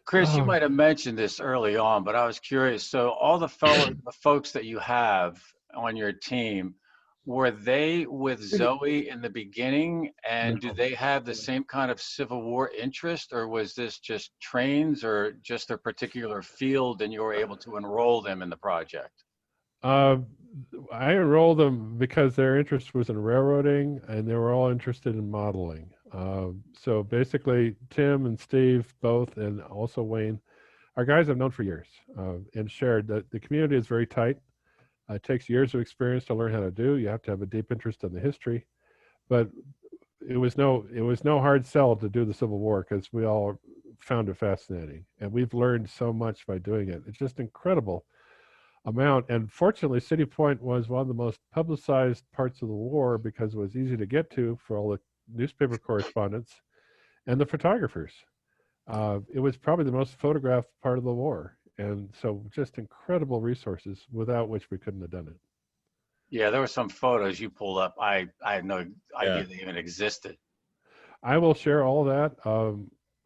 Chris, you might have mentioned this early on, but I was curious. So all the folks that you have on your team, were they with Zoe in the beginning? And do they have the same kind of Civil War interest, or was this just trains or just a particular field and you were able to enroll them in the project? I enrolled them because their interest was in railroading, and they were all interested in modeling. So basically, Tim and Steve both, and also Wayne, our guys I've known for years, and shared that the community is very tight. It takes years of experience to learn how to do. You have to have a deep interest in the history, but it was no hard sell to do the Civil War because we all found it fascinating, and we've learned so much by doing it. It's just incredible amount. And fortunately, City Point was one of the most publicized parts of the war because it was easy to get to for all the newspaper correspondents and the photographers. It was probably the most photographed part of the war. And so just incredible resources without which we couldn't have done it. Yeah, there were some photos you pulled up. I had no idea they even existed. I will share all that.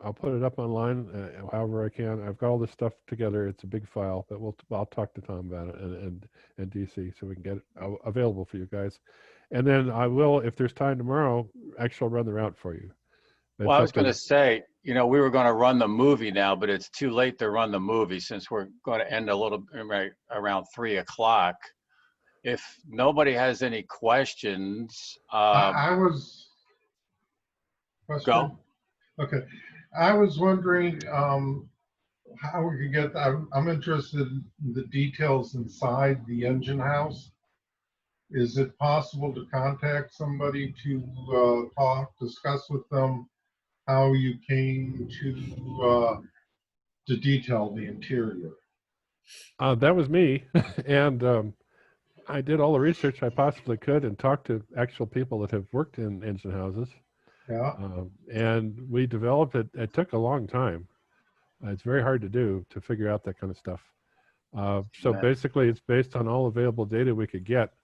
I'll put it up online however I can. I've got all this stuff together. It's a big file, but I'll talk to Tom about it and DC so we can get it available for you guys. And then I will, if there's time tomorrow, actually run the route for you. Well, I was going to say, we were going to run the movie now, but it's too late to run the movie since we're going to end a little right around 3 o'clock. If nobody has any questions, I was. Go. Okay. I was wondering how we could get, I'm interested in the details inside the engine house. Is it possible to contact somebody to discuss with them how you came to detail the interior? That was me. And I did all the research I possibly could and talked to actual people that have worked in engine houses. Yeah. And we developed it. It took a long time. It's very hard to do, to figure out that kind of stuff. So basically, it's based on all available data we could get.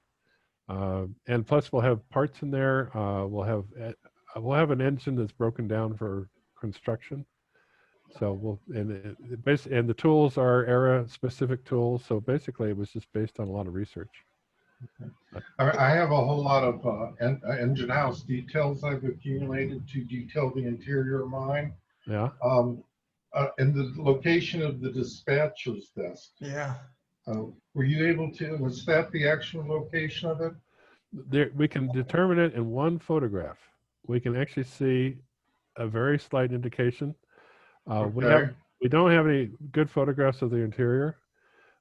And plus, we'll have parts in there. We'll have an engine that's broken down for construction. So and the tools are era-specific tools. So basically, it was just based on a lot of research. Okay. I have a whole lot of engine house details I've accumulated to detail the interior of mine. Yeah. And the location of the dispatcher's desk. Yeah. Were you able to, was that the actual location of it? There, we can determine it in one photograph. We can actually see a very slight indication. Okay. We don't have any good photographs of the interior,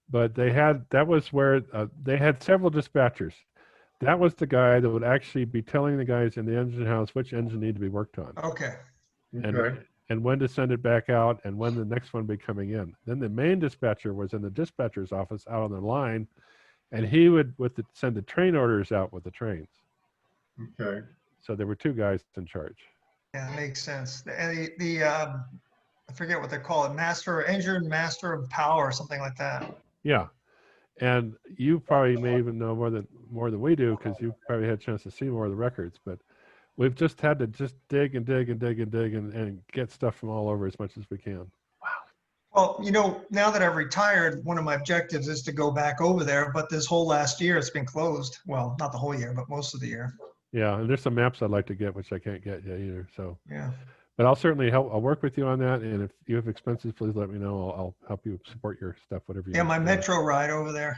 but that was where they had several dispatchers. That was the guy that would actually be telling the guys in the engine house which engine needed to be worked on. Okay. Okay. And when to send it back out and when the next one would be coming in. Then the main dispatcher was in the dispatcher's office out on the line, and he would send the train orders out with the trains. Okay. So there were two guys in charge. Yeah, that makes sense. I forget what they call it, engine master of power or something like that. Yeah. And you probably may even know more than we do, because you probably had a chance to see more of the records, but we've just had to just dig and dig and dig and dig and get stuff from all over as much as we can. Well, you know, now that I've retired, one of my objectives is to go back over there, but this whole last year it's been closed. Well, not the whole year, but most of the year. Yeah, and there's some maps I'd like to get, which I can't get yet either. So yeah, but I'll certainly help. I'll work with you on that, and if you have expenses, please let me know. I'll help you support your stuff, whatever you. Yeah, my metro ride over there.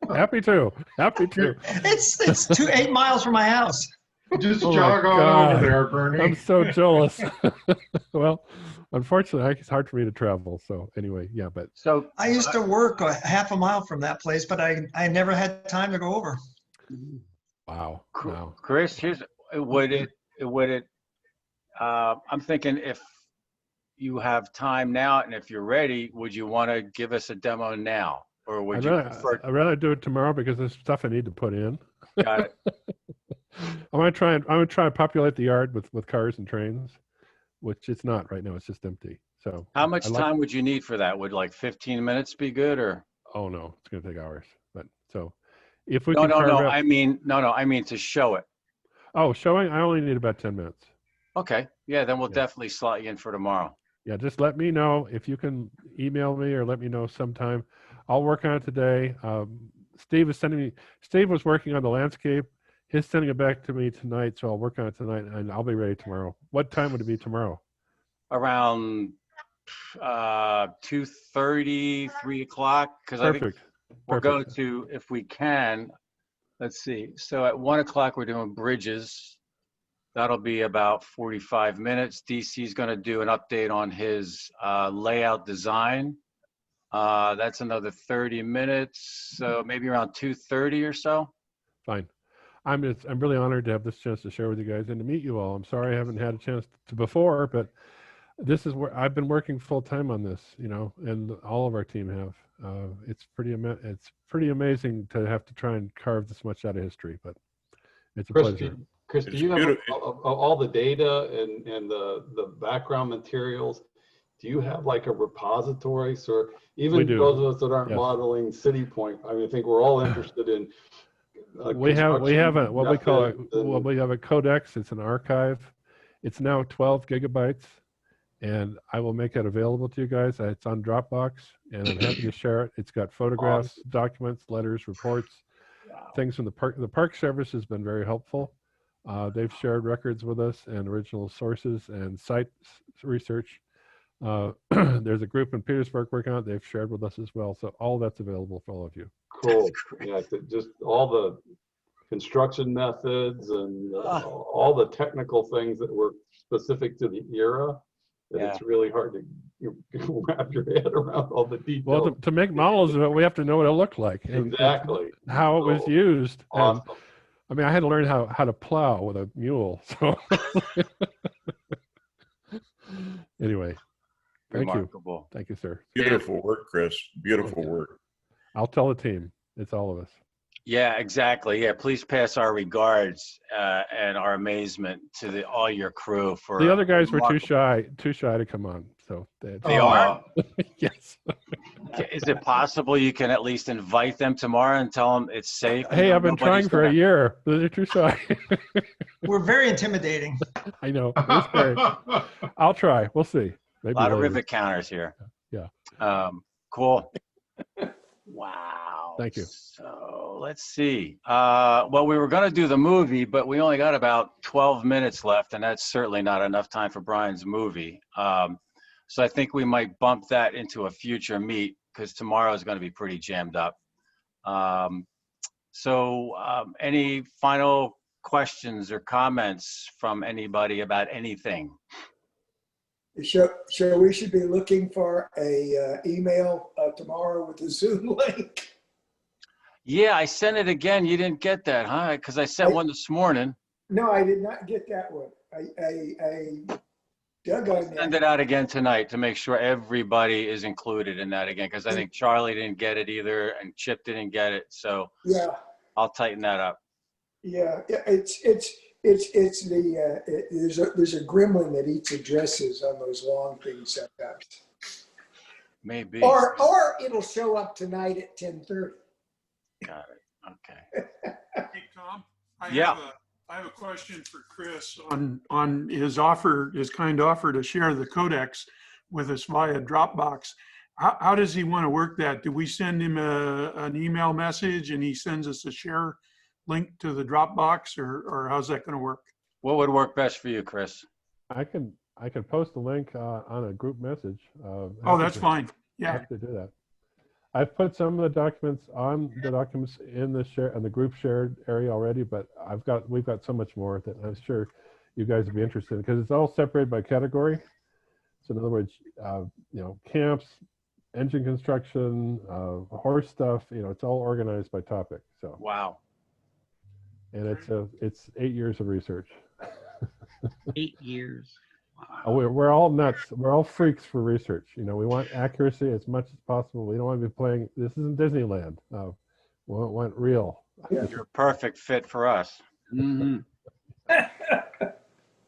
Happy to. Happy to. It's 8 miles from my house. Just Oh jog my on God. over there, Bernie. I'm so jealous. Well, unfortunately, it's hard for me to travel. So anyway, yeah, but So I used to work a half a mile from that place, but I never had time to go over. wow. Chris, I'm thinking if you have time now and if you're ready, would you want to give us a demo now? Or would you prefer? I'd rather do it tomorrow because there's stuff I need to put in. Got it. I'm gonna try and populate the yard with cars and trains, which it's not right now. It's just empty. So How much time would you need for that? Would like 15 minutes be good, or? Oh no, it's gonna take hours. But so if we No, can no, carve no. out- I mean to show it. Oh, showing. I only need about 10 minutes. Okay. Yeah, then we'll definitely slot you in for tomorrow. Yeah, just let me know if you can email me or let me know sometime. I'll work on it today. Steve was working on the landscape. He's sending it back to me tonight, so I'll work on it tonight and I'll be ready tomorrow. What time would it be tomorrow? Around 2:30, 3 o'clock, because I think Perfect. we'll go to, if we can, let's see. So at 1 o'clock, we're doing bridges. That'll be about 45 minutes. DC's going to do an update on his layout design. That's another 30 minutes. So maybe around 2:30 or so. Fine. I'm really honored to have this chance to share with you guys and to meet you all. I'm sorry I haven't had a chance to before, but this is where I've been working full time on this, you know, and all of our team have. It's pretty amazing to have to try and carve this much out of history, but it's a pleasure. Chris, do you have all the data and the background materials? Do you have like a repository? So even those of us that aren't modeling City Point, I mean, I think we're all interested in. We have what we call a codex. It's an archive. It's now 12 gigabytes, and I will make that available to you guys. It's on Dropbox, and I'm happy to share it. It's got photographs, documents, letters, reports, things from the park. The Park Service has been very helpful. They've shared records with us and original sources and site research. There's a group in Petersburg working on it. They've shared with us as well. So all that's available for all of you. Cool. Yeah, just all the construction methods and all the technical things that were specific to the era. That it's really hard to wrap your head around all the details. Well, to make models of it, we have to know what it looked like. Exactly. And how it was used. Awesome. And, I mean, I had to learn how to plow with a mule. So anyway, thank you. Thank you, sir. Beautiful work, Chris. Beautiful work. I'll tell the team. It's all of us. Yeah, exactly. Yeah, please pass our regards and our amazement to all your crew. For The other guys were too shy to come on. So they are. Yes. Is it possible you can at least invite them tomorrow and tell them it's safe? Hey, I've been trying for a year. They're too shy. We're very intimidating. I know. It's great. I'll try. We'll see. Maybe a lot of later. rivet counters here. Yeah. Cool. Wow. Thank you. So let's see. Well, we were going to do the movie, but we only got about 12 minutes left, and that's certainly not enough time for Brian's movie. So I think we might bump that into a future meet because tomorrow is going to be pretty jammed up. So any final questions or comments from anybody about anything? So we should be looking for a email tomorrow with the Zoom link. Yeah, I sent it again. You didn't get that, huh? Because I sent one this morning. No, I did not get that one. I dug on Send that. it out again tonight to make sure everybody is included in that again, because I think Charlie didn't get it either and Chip didn't get it. So Yeah, I'll tighten that up. yeah. It's the there's a gremlin that eats addresses on those long things sometimes. Maybe. Or it'll show up tonight at 10:30. Got it. Okay. Hey, Tom, Yeah. I have a question for Chris on his kind offer to share the codex with us via Dropbox. How does he want to work that? Do we send him an email message and he sends us a share link to the Dropbox, or how's that going to work? What would work best for you, Chris? I can post a link on a group message. Oh, that's fine. Yeah. Happy to do that. I've put some of the documents in the group shared area already, but we've got so much more that I'm sure you guys would be interested in, because it's all separated by category. So in other words, camps, engine construction, horse stuff, it's all organized by topic. So wow. And it's 8 years of research. 8 years. Wow. We're all nuts. We're all freaks for research. We want accuracy as much as possible. We don't want to be playing. This isn't Disneyland. We want real. You're a perfect fit for us. Mm-hmm.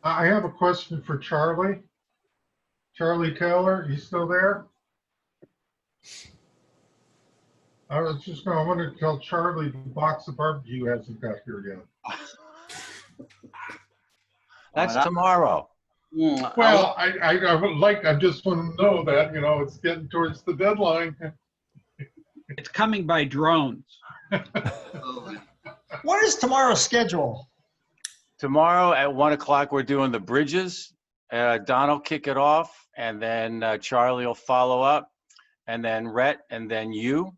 I have a question for Charlie. Charlie Taylor, you still there? I was just going to want to tell Charlie the box of barbecue hasn't got here yet. That's tomorrow. Well, I just want to know that, it's getting towards the deadline. It's coming by drones. What is tomorrow's schedule? Tomorrow at 1 o'clock, we're doing the bridges. Don will kick it off, and then Charlie will follow up, and then Rhett, and then you.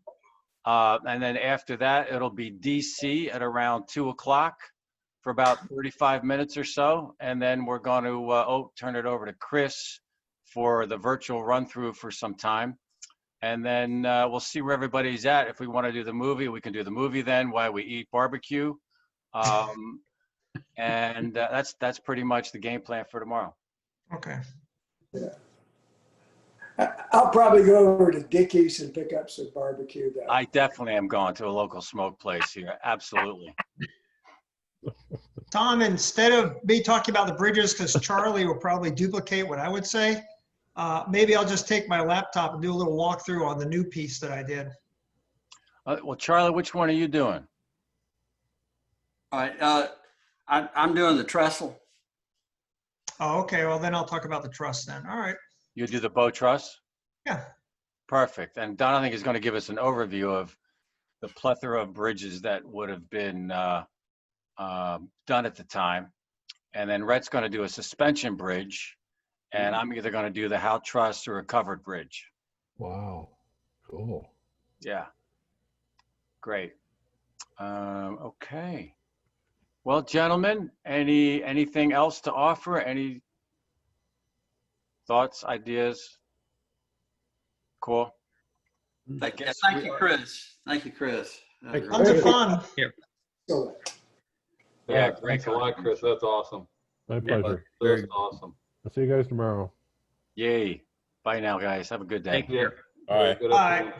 And then after that, it'll be DC at around 2 o'clock for about 35 minutes or so. And then we're going to turn it over to Chris for the virtual run through for some time. And then we'll see where everybody's at. If we want to do the movie, we can do the movie then while we eat barbecue. And that's pretty much the game plan for tomorrow. Okay. Yeah. I'll probably go over to Dickey's and pick up some barbecue though. I definitely am going to a local smoke place here. Absolutely. Tom, instead of me talking about the bridges, because Charlie will probably duplicate what I would say, maybe I'll just take my laptop and do a little walkthrough on the new piece that I did. Well, Charlie, which one are you doing? All right. I'm doing the trestle. Oh, okay. Well, then I'll talk about the truss then. All right. You do the bow truss? Yeah. Perfect. And Don, I think, is going to give us an overview of the plethora of bridges that would have been done at the time. And then Rhett's going to do a suspension bridge. And I'm either going to do the Howe truss or a covered bridge. Wow. Cool. Yeah. Great. Okay. Well, gentlemen, anything else to offer? Any thoughts, ideas? Cool. Thank you, Chris. Thank you, Chris. Tons of fun. Yeah, great. Thanks a lot, Chris. That's awesome. My pleasure. That's awesome. I'll see you guys tomorrow. Yay. Bye now, guys. Have a good day. Take care. All right. Good Bye. afternoon.